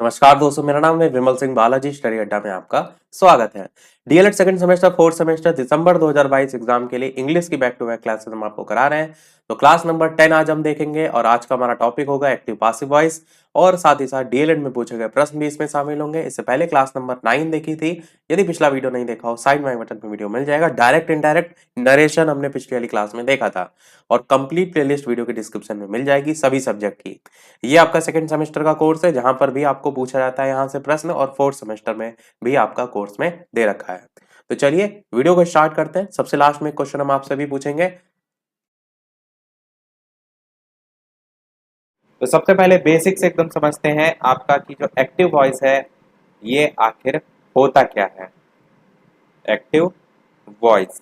नमस्कार दोस्तों, मेरा नाम है विमल सिंह बालाजी। स्टडी अड्डा में आपका स्वागत है। DElEd second semester fourth semester दिसंबर 2022 एग्जाम के लिए इंग्लिश की बैक टू बैक क्लासेस हम आपको करा रहे हैं। तो क्लास नंबर 10 आज हम देखेंगे और आज का हमारा टॉपिक होगा एक्टिव पासिव वॉइस और साथ ही साथ डीएलएड में पूछे गए प्रश्न भी इसमें शामिल होंगे। इससे पहले क्लास नंबर 9 देखी थी। यदि पिछला वीडियो नहीं देखा हो, साइड में बटन पे वीडियो मिल जाएगा। डायरेक्ट इनडायरेक्ट नरेशन हमने पिछली वाली क्लास में देखा था और कंप्लीट प्लेलिस्ट वीडियो के डिस्क्रिप्शन में मिल जाएगी सभी सब्जेक्ट की। ये आपका सेकंड सेमेस्टर का कोर्स है जहां पर भी आपको पूछा जाता है यहाँ से प्रश्न, और फोर्थ सेमेस्टर में भी आपका कोर्स में दे रखा है। तो चलिए वीडियो को स्टार्ट करते हैं। सबसे लास्ट में क्वेश्चन हम आपसे भी पूछेंगे। तो सबसे पहले बेसिक से एकदम समझते हैं आपका कि जो एक्टिव वॉइस है ये आखिर होता क्या है। एक्टिव वॉइस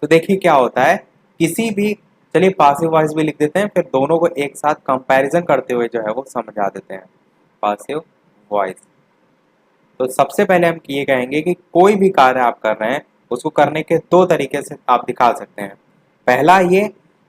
तो देखिए क्या होता है। किसी भी, चलिए पासिव वॉइस भी लिख देते हैं, फिर दोनों को एक साथ कंपैरिजन करते हुए जो है वो समझा देते हैं। पासिव वॉइस तो सबसे पहले हम ये कहेंगे कि कोई भी कार्य आप कर रहे हैं उसको करने के दो तरीके से आप दिखा सकते हैं। पहला ये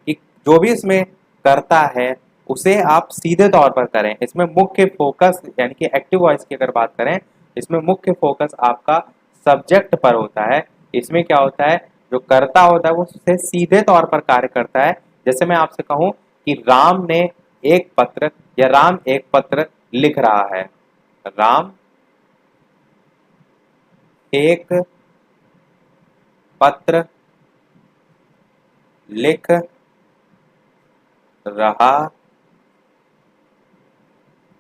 कि जो भी इसमें करता है उसे आप सीधे तौर पर करें। इसमें मुख्य फोकस यानी कि एक्टिव वॉइस की अगर बात करें, इसमें मुख्य फोकस आपका सब्जेक्ट पर होता है। इसमें क्या होता है, जो करता होता है वो उससे सीधे तौर पर कार्य करता है। जैसे मैं आपसे कहूं कि राम ने एक पत्र या राम एक पत्र लिख रहा है। राम एक पत्र लिख रहा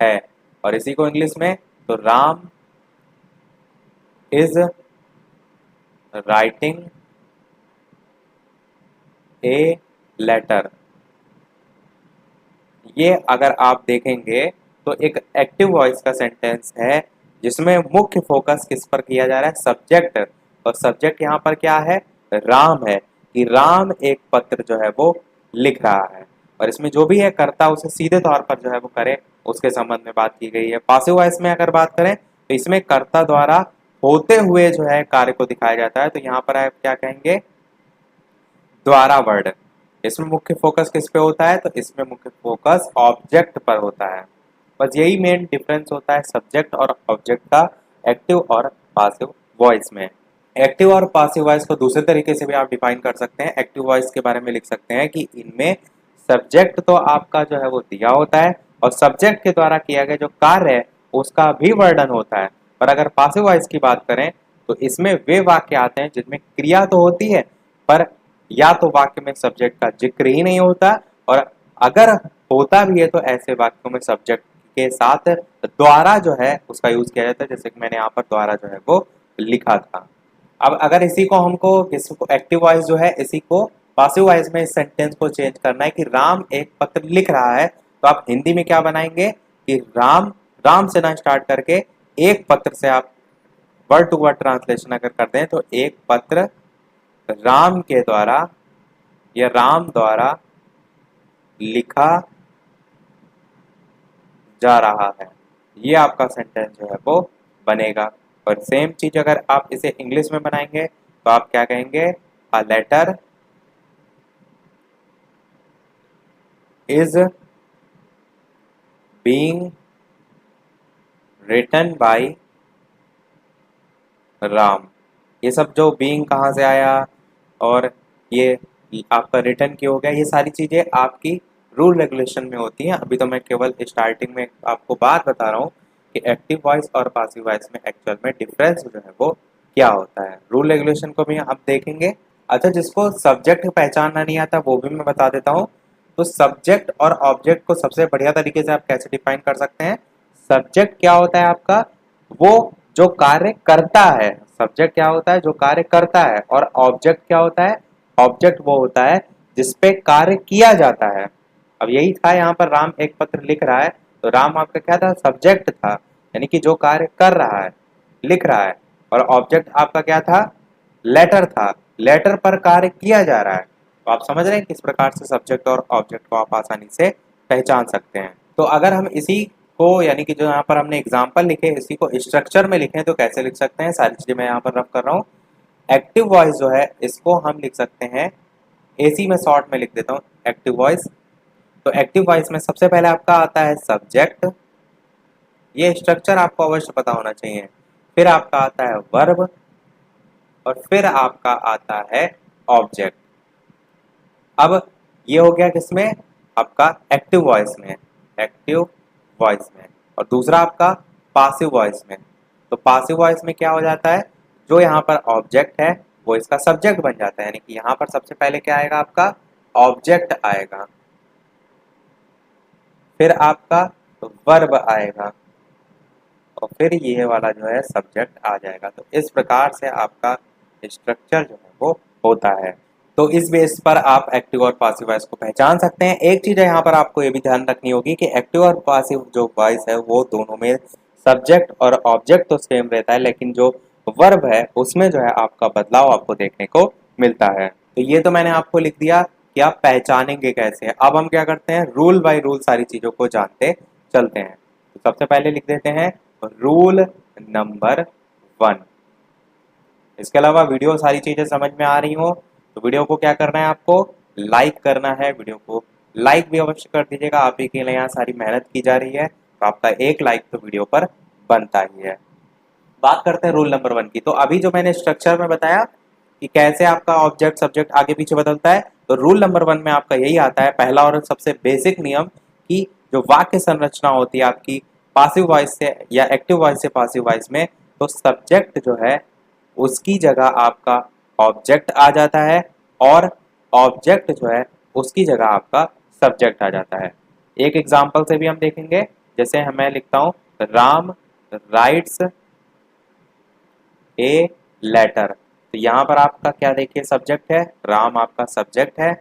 है, और इसी को इंग्लिश में तो Ram is writing a letter. ये अगर आप देखेंगे तो एक एक्टिव वॉइस का सेंटेंस है जिसमें मुख्य फोकस किस पर किया जा रहा है, सब्जेक्ट। और सब्जेक्ट यहाँ पर क्या है, राम है, कि राम एक पत्र जो है वो लिख रहा है। और इसमें जो भी है कर्ता उसे सीधे तौर पर जो है वो करे, उसके संबंध में बात की गई है। पासिव वॉइस में अगर बात करें तो इसमें कर्ता द्वारा होते हुए जो है कार्य को दिखाया जाता है। तो यहाँ पर आप क्या कहेंगे, द्वारा वर्ड। इसमें मुख्य फोकस किस पे होता है, तो इसमें मुख्य फोकस ऑब्जेक्ट पर होता है। बस यही मेन डिफरेंस होता है सब्जेक्ट और ऑब्जेक्ट का एक्टिव और पासिव वॉइस में। एक्टिव और पासिव वॉइस को दूसरे तरीके से भी आप डिफाइन कर सकते हैं। एक्टिव वॉइस के बारे में लिख सकते हैं कि इनमें सब्जेक्ट तो आपका जो है वो दिया होता है और सब्जेक्ट के द्वारा किया गया जो कार्य है उसका भी वर्णन होता है। और अगर पासिव वॉइस की बात करें तो इसमें वे वाक्य आते हैं जिनमें क्रिया तो होती है पर या तो वाक्य में सब्जेक्ट का जिक्र ही नहीं होता, और अगर होता भी है तो ऐसे वाक्यों में सब्जेक्ट के साथ द्वारा जो है उसका यूज किया जाता है, जैसे कि मैंने यहाँ पर द्वारा जो है वो लिखा था। अब अगर इसी को हमको किसी को एक्टिव वॉइस जो है इसी को पासिव वॉइस में इस सेंटेंस को चेंज करना है कि राम एक पत्र लिख रहा है, तो आप हिंदी में क्या बनाएंगे कि राम, राम से ना स्टार्ट करके एक पत्र से आप वर्ड टू वर्ड ट्रांसलेशन अगर करते हैं तो एक पत्र राम के द्वारा या राम द्वारा लिखा जा रहा है। ये आपका सेंटेंस जो है वो बनेगा। और सेम चीज अगर आप इसे इंग्लिश में बनाएंगे तो आप क्या कहेंगे, a letter is being written by Ram. ये सब जो बीइंग कहाँ से आया और ये आपका रिटर्न क्यों हो गया, ये सारी चीजें आपकी रूल रेगुलेशन में होती हैं। अभी तो मैं केवल स्टार्टिंग में आपको बात बता रहा हूँ कि एक्टिव वॉइस और पासिव वॉइस में एक्चुअल में डिफरेंस जो है वो क्या होता है। रूल रेगुलेशन को भी आप देखेंगे। अच्छा, जिसको सब्जेक्ट पहचानना नहीं आता वो भी मैं बता देता हूँ। तो सब्जेक्ट और ऑब्जेक्ट को सबसे बढ़िया तरीके से आप कैसे डिफाइन कर सकते हैं। सब्जेक्ट क्या होता है आपका, वो जो कार्य करता है। सब्जेक्ट क्या होता है, जो कार्य करता है। और ऑब्जेक्ट क्या होता है, ऑब्जेक्ट वो होता है जिसपे कार्य किया जाता है। अब यही था, यहाँ पर राम एक पत्र लिख रहा है तो राम आपका क्या था, सब्जेक्ट था, यानी कि जो कार्य कर रहा है, लिख रहा है। और ऑब्जेक्ट आपका क्या था, लेटर था, लेटर पर कार्य किया जा रहा है। तो आप समझ रहे हैं किस प्रकार से सब्जेक्ट और ऑब्जेक्ट को आप आसानी से पहचान सकते हैं। तो अगर हम इसी को यानी कि जो यहाँ पर हमने एग्जाम्पल लिखे इसी को स्ट्रक्चर में लिखें तो कैसे लिख सकते हैं, सारी चीजें मैं यहाँ पर रफ कर रहा हूँ। एक्टिव वॉइस जो है इसको हम लिख सकते हैं, एसी में शॉर्ट में लिख देता हूँ एक्टिव वॉइस। तो एक्टिव वॉइस में सबसे पहले आपका आता है सब्जेक्ट, ये स्ट्रक्चर आपको अवश्य पता होना चाहिए। फिर आपका आता है वर्ब और फिर आपका आता है ऑब्जेक्ट। अब ये हो गया किसमें, आपका एक्टिव वॉइस में, एक्टिव वॉइस में। और दूसरा आपका पासिव वॉइस में। तो पासिव वॉइस में क्या हो जाता है, जो यहाँ पर ऑब्जेक्ट है वो इसका सब्जेक्ट बन जाता है, यानी कि यहाँ पर सबसे पहले क्या आएगा, आपका ऑब्जेक्ट आएगा, फिर आपका वर्ब आएगा और फिर ये वाला जो है सब्जेक्ट आ जाएगा। तो इस प्रकार से आपका स्ट्रक्चर जो है वो होता है। तो इस बेस पर आप एक्टिव और पासिव वॉइस को पहचान सकते हैं। एक चीज यहाँ पर आपको ये भी ध्यान रखनी होगी कि एक्टिव और पासिव जो वॉइस है वो दोनों में सब्जेक्ट और ऑब्जेक्ट तो सेम रहता है, लेकिन जो वर्ब है उसमें जो है आपका बदलाव आपको देखने को मिलता है। तो ये तो मैंने आपको लिख दिया कि आप पहचानेंगे कैसे। अब हम क्या करते हैं, रूल बाय रूल सारी चीजों को जानते चलते हैं। तो सबसे पहले लिख देते हैं रूल नंबर 1। इसके अलावा वीडियो सारी चीजें समझ में आ रही हो तो वीडियो को क्या करना है, आपको लाइक करना है। वीडियो को लाइक भी अवश्य कर दीजिएगा, आप ही के लिए यहाँ सारी मेहनत की जा रही है, तो आपका एक लाइक तो वीडियो पर बनता ही है। बात करते हैं रूल नंबर 1 की। तो अभी जो मैंने स्ट्रक्चर में बताया कि कैसे आपका ऑब्जेक्ट सब्जेक्ट आगे पीछे बदलता है, तो रूल नंबर 1 में आपका यही आता है, पहला और सबसे बेसिक नियम, कि जो वाक्य संरचना होती है आपकी पासिव वॉइस से या एक्टिव वॉइस से पासिव वॉइस में, तो सब्जेक्ट जो है उसकी जगह आपका ऑब्जेक्ट आ जाता है और ऑब्जेक्ट जो है उसकी जगह आपका सब्जेक्ट आ जाता है। एक एग्जाम्पल से भी हम देखेंगे, जैसे मैं लिखता हूं राम राइट्स ए लेटर। तो यहाँ पर आपका क्या देखिए सब्जेक्ट है, राम आपका सब्जेक्ट है,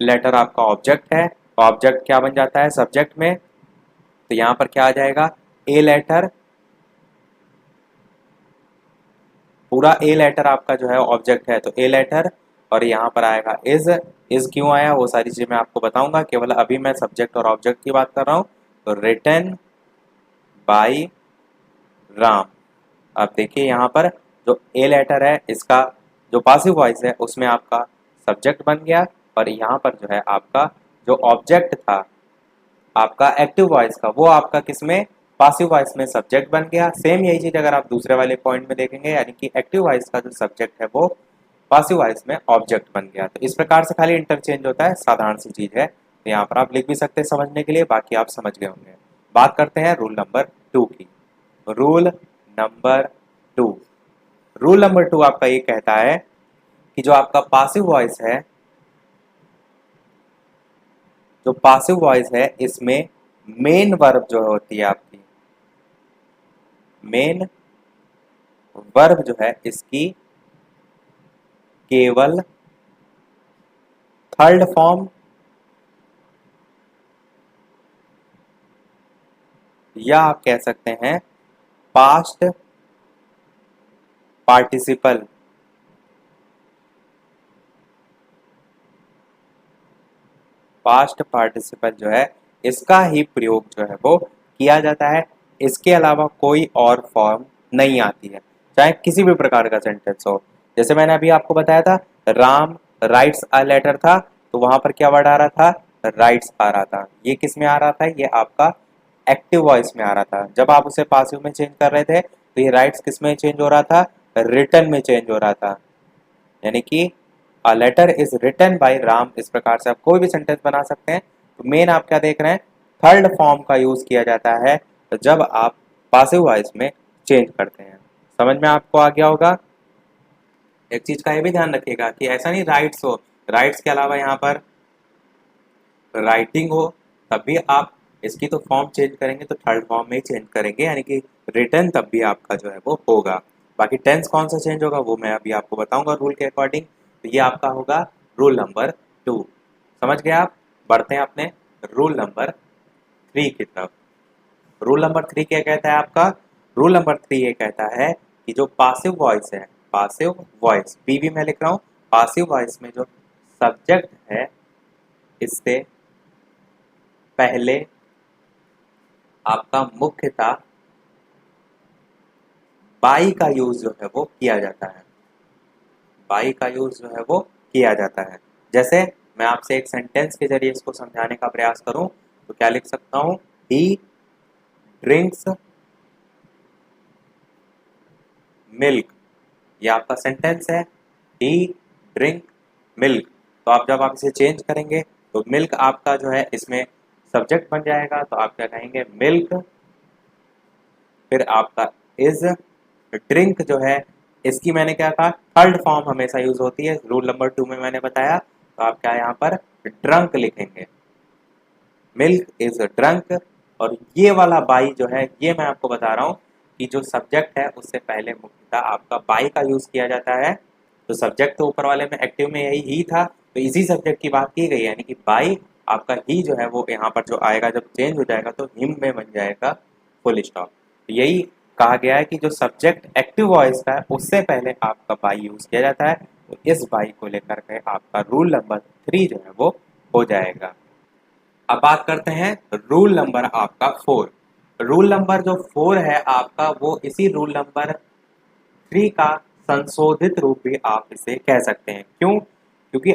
लेटर आपका ऑब्जेक्ट है। ऑब्जेक्ट क्या बन जाता है सब्जेक्ट में, तो यहाँ पर क्या आ जाएगा, ए लेटर, पूरा ए लेटर आपका जो है ऑब्जेक्ट है, तो ए लेटर। और यहाँ पर आएगा इज क्यों आया वो सारी चीजें मैं आपको बताऊंगा, केवल अभी मैं सब्जेक्ट और ऑब्जेक्ट की बात कर रहा हूँ। तो रिटन बाय राम। अब देखिए यहाँ पर जो ए लेटर है इसका जो पासिव वॉइस है उसमें आपका सब्जेक्ट बन गया, और यहाँ पर जो है आपका जो ऑब्जेक्ट था आपका एक्टिव वॉइस का, वो आपका किसमें, पासिव वॉइस में सब्जेक्ट बन गया। सेम यही चीज अगर आप दूसरे वाले पॉइंट में देखेंगे, यानी कि एक्टिव वॉइस का जो सब्जेक्ट है वो पासिव वॉइस में ऑब्जेक्ट बन गया। तो इस प्रकार से खाली इंटरचेंज होता है, साधारण सी चीज है। तो यहाँ पर आप लिख भी सकते हैं समझने के लिए, बाकी आप समझ गए होंगे। बात करते हैं रूल नंबर 2 की। रूल नंबर 2, रूल नंबर 2 आपका ये कहता है कि जो आपका पासिव वॉइस है, जो पासिव वॉइस है इसमें मेन वर्ब जो होती है आपकी, मेन वर्ब जो है इसकी केवल थर्ड फॉर्म या आप कह सकते हैं पास्ट पार्टिसिपल, पास्ट पार्टिसिपल जो है इसका ही प्रयोग जो है वो किया जाता है। इसके अलावा कोई और फॉर्म नहीं आती है, चाहे किसी भी प्रकार का सेंटेंस हो। जैसे मैंने अभी आपको बताया था राम राइट्स अ लेटर था, तो वहां पर क्या वर्ड आ रहा था, राइट्स आ रहा था। ये किस में आ रहा था, ये आपका एक्टिव वॉइस में आ रहा था। जब आप उसे पासिव में चेंज कर रहे थे तो ये राइट्स किस में चेंज हो रहा था, रिटन में चेंज हो रहा था। यानी कि a letter is written by Ram, इस प्रकार से आप कोई भी सेंटेंस बना सकते हैं। तो मेन आप क्या देख रहे हैं, थर्ड फॉर्म का यूज किया जाता है तो जब आप पासिव वॉइस में चेंज करते हैं। समझ में आपको आ गया होगा। एक चीज का ये भी ध्यान रखिएगा कि ऐसा नहीं राइट्स हो, राइट्स के अलावा यहाँ पर राइटिंग हो, तब भी आप इसकी तो फॉर्म चेंज करेंगे तो थर्ड फॉर्म में ही चेंज करेंगे, यानी कि रिटर्न तब भी आपका जो है वो होगा। बाकी टेंस कौन सा चेंज होगा वो मैं अभी आपको बताऊंगा रूल के अकॉर्डिंग। तो ये आपका होगा रूल नंबर 2। समझ गए आप। बढ़ते हैं अपने रूल नंबर 3 की तरफ। रूल नंबर 3 क्या कहता है आपका, रूल नंबर 3 ये कहता है कि जो पासिव वॉइस है, पासिव वॉइस पी भी मैं लिख रहा हूँ, पासिव वॉइस में जो सब्जेक्ट है इससे पहले आपका मुख्यतः बाई का यूज जो है वो किया जाता है, बाई का यूज जो है वो किया जाता है। जैसे मैं आपसे एक सेंटेंस के जरिए इसको समझाने का प्रयास करूं तो क्या लिख सकता हूं, ही ड्रिंक्स मिल्क। ये आपका सेंटेंस है, ही ड्रिंक मिल्क। तो आप जब आप इसे चेंज करेंगे तो मिल्क आपका जो है इसमें सब्जेक्ट बन जाएगा, तो आप क्या कहेंगे, मिल्क। फिर आपका इज, ड्रिंक जो है इसकी मैंने क्या कहा, थर्ड फॉर्म हमेशा यूज होती है, रूल नंबर 2 में मैंने बताया। तो आप क्या यहाँ पर ड्रंक लिखेंगे, मिल्क इज ड्रंक। और ये वाला बाई जो है, ये मैं आपको बता रहा हूँ कि जो सब्जेक्ट है उससे पहले मुख्यतः आपका बाई का यूज किया जाता है। तो सब्जेक्ट तो ऊपर वाले में एक्टिव में यही ही था, तो इसी सब्जेक्ट की बात की गई, यानी कि बाई आपका ही जो है वो यहाँ पर जो आएगा जब चेंज हो जाएगा तो हिम में बन जाएगा फुल स्टॉप। तो यही कहा गया है कि जो सब्जेक्ट एक्टिव वॉइस का है उससे पहले आपका बाई यूज किया जाता है। तो इस बाई को लेकर के आपका रूल नंबर 3 जो है वो हो जाएगा। अब बात करते हैं रूल नंबर आपका 4। रूल नंबर जो 4 है आपका, वो इसी रूल नंबर 3 का संशोधित रूप भी आप इसे कह सकते हैं। क्यों? क्योंकि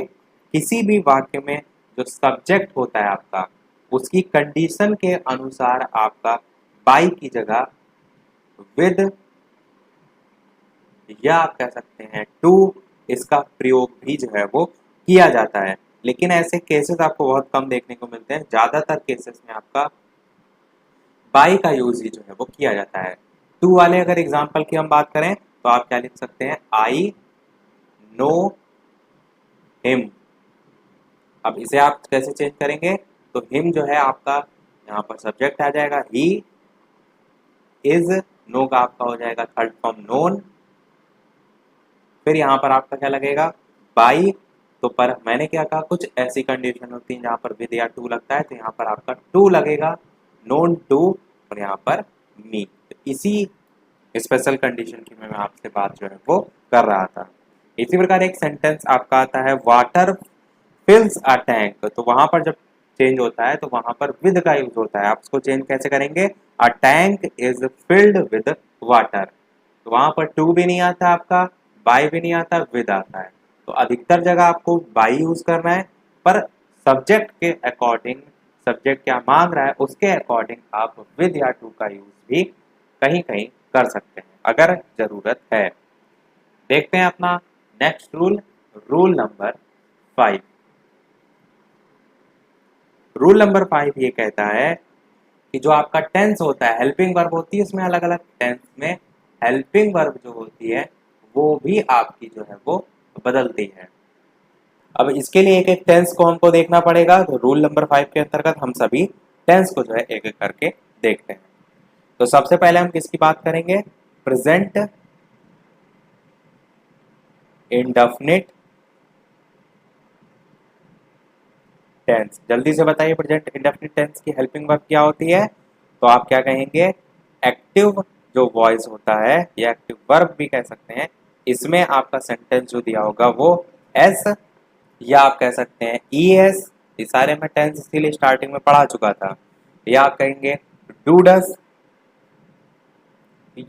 किसी भी वाक्य में जो सब्जेक्ट होता है आपका, उसकी कंडीशन के अनुसार आपका बाई की जगह विद या आप कह सकते हैं टू, इसका प्रयोग भी जो है वो किया जाता है। लेकिन ऐसे केसेस आपको बहुत कम देखने को मिलते हैं, ज्यादातर केसेस में आपका बाई का यूज ही जो है वो किया जाता है। टू वाले अगर एग्जांपल की हम बात करें तो आप क्या लिख सकते हैं, आई नो हिम। अब इसे आप कैसे चेंज करेंगे, तो हिम जो है आपका यहाँ पर सब्जेक्ट आ जाएगा, ही इज, नो का आपका हो जाएगा थर्ड फॉर्म नोन। फिर यहाँ पर आपका क्या लगेगा, बाई। तो पर मैंने क्या कहा, कुछ ऐसी कंडीशन होती है जहाँ पर विद या टू लगता है, तो यहाँ पर आपका टू लगेगा, नोन टू, और यहाँ पर मी। तो इसी स्पेशल कंडीशन की मैं आपसे बात जो है वो कर रहा था। इसी प्रकार एक सेंटेंस आपका आता है, वाटर फिल्स अ टैंक। तो वहां पर जब चेंज होता है तो वहां पर विद का यूज होता है। आप उसको चेंज कैसे करेंगे, a tank is filled with water. तो वहां पर टू भी नहीं आता आपका, बाय भी नहीं आता, विद आता है। तो अधिकतर जगह आपको बाय यूज करना है, पर सब्जेक्ट के अकॉर्डिंग, सब्जेक्ट क्या मांग रहा है उसके अकॉर्डिंग आप विद या टू का यूज भी कहीं कहीं कर सकते हैं अगर जरूरत है। देखते हैं अपना next rule, rule number 5। Rule number 5 ये कहता है कि जो आपका टेंस होता है, हेल्पिंग वर्ब होती है उसमें अलग अलग टेंस में हेल्पिंग वर्ब जो होती है वो भी आपकी जो है वो बदलती है। अब इसके लिए एक एक टेंस को हमको देखना पड़ेगा, तो रूल नंबर 5 के अंतर्गत हम सभी टेंस को जो है एक एक करके देखते हैं। तो सबसे पहले हम किसकी बात करेंगे, प्रेजेंट इंडेफिनिट टेंस। जल्दी से बताइए प्रेजेंट इंडेफिनिट टेंस की हेल्पिंग वर्ब क्या होती है। तो आप क्या कहेंगे, एक्टिव जो वॉइस होता है या एक्टिव वर्ब भी कह सकते हैं, इसमें आपका सेंटेंस जो दिया होगा वो एस, या आप कह सकते हैं ई एस। ये सारे मैं टेंस इसीलिए स्टार्टिंग में पढ़ा चुका था। या आप कहेंगे डू डस।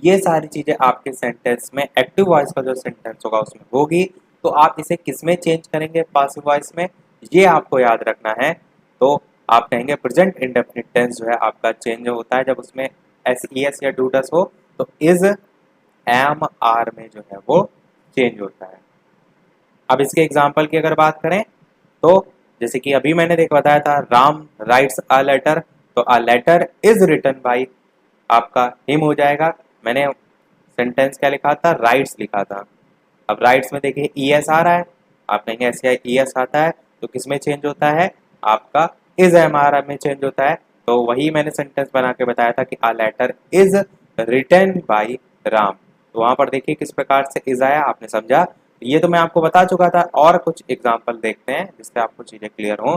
ये सारी चीजें आपके सेंटेंस में एक्टिव वॉइस का जो सेंटेंस होगा उसमें होगी। तो आप इसे किस में चेंज करेंगे, पासिव वॉइस में, ये आपको याद रखना है। तो आप कहेंगे प्रेजेंट इंडेफिनिट टेंस जो है आपका चेंज होता है जब उसमें एस ई एस या डू डस हो, तो इज एम आर में जो है वो चेंज होता है। अब इसके एग्जाम्पल की अगर बात करें तो जैसे कि अभी मैंने देख बताया था, राम राइट्स अ लेटर, तो a letter is written by आपका हिम हो जाएगा। मैंने सेंटेंस क्या लिखा था, राइट्स लिखा था। अब राइट्स में देखिए ई एस आ रहा है, आप कहेंगे ऐसे ई एस आता है तो किस में चेंज होता है, आपका इज एम आर में चेंज होता है। तो वही मैंने सेंटेंस बना के बताया था कि a letter is written by Ram. तो वहां पर देखिए किस प्रकार से इज आया, आपने समझा। ये तो मैं आपको बता चुका था, और कुछ एग्जाम्पल देखते हैं जिससे आपको चीजें क्लियर हो।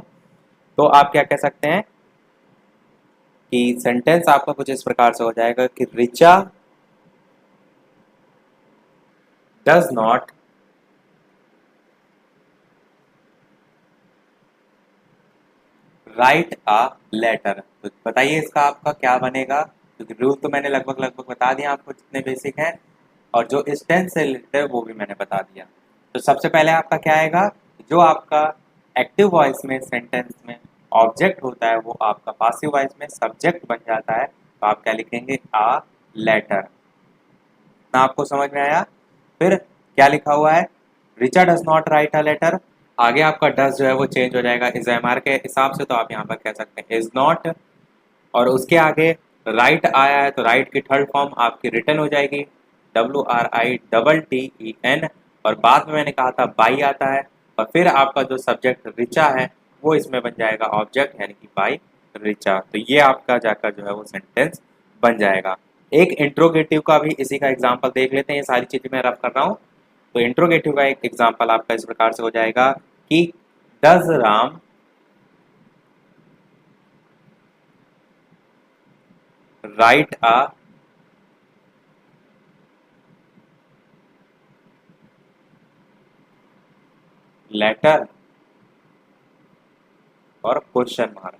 तो आप क्या कह सकते हैं कि सेंटेंस आपका कुछ इस प्रकार से हो जाएगा कि Richa does not write a letter. तो बताइए इसका आपका क्या बनेगा, क्योंकि रूल तो मैंने लगभग लगभग बता दिया आपको जितने बेसिक हैं, और जो इस टेंस से रिलेटेड है वो भी मैंने बता दिया। तो सबसे पहले आपका क्या आएगा, जो आपका एक्टिव वॉइस में सेंटेंस में ऑब्जेक्ट होता है वो आपका पासिव वॉइस में सब्जेक्ट बन जाता है, तो आप क्या लिखेंगे, आ लेटर। ना आपको समझ में आया? फिर क्या लिखा हुआ है, Richa does not write a letter. आगे आपका डज जो है वो चेंज हो जाएगा इज एम आर के हिसाब से, तो आप यहाँ पर कह सकते हैं इज नॉट। और उसके आगे राइट आया है तो राइट की थर्ड फॉर्म आपकी रिटर्न हो जाएगी, WRITTEN। और बाद में मैंने कहा था बाई आता है, और फिर आपका जो सब्जेक्ट रिचा है वो इसमें बन जाएगा ऑब्जेक्ट, यानी कि बाई रिचा। तो ये आपका जाकर जो है वो सेंटेंस बन जाएगा। एक इंट्रोगेटिव का भी इसी का एग्जाम्पल देख लेते हैं, ये सारी चीजें मैं रफ कर रहा हूँ। तो इंट्रोगेटिव का एक एग्जाम्पल आपका इस प्रकार से हो जाएगा कि does Ram write a letter और क्वेश्चन मार्क।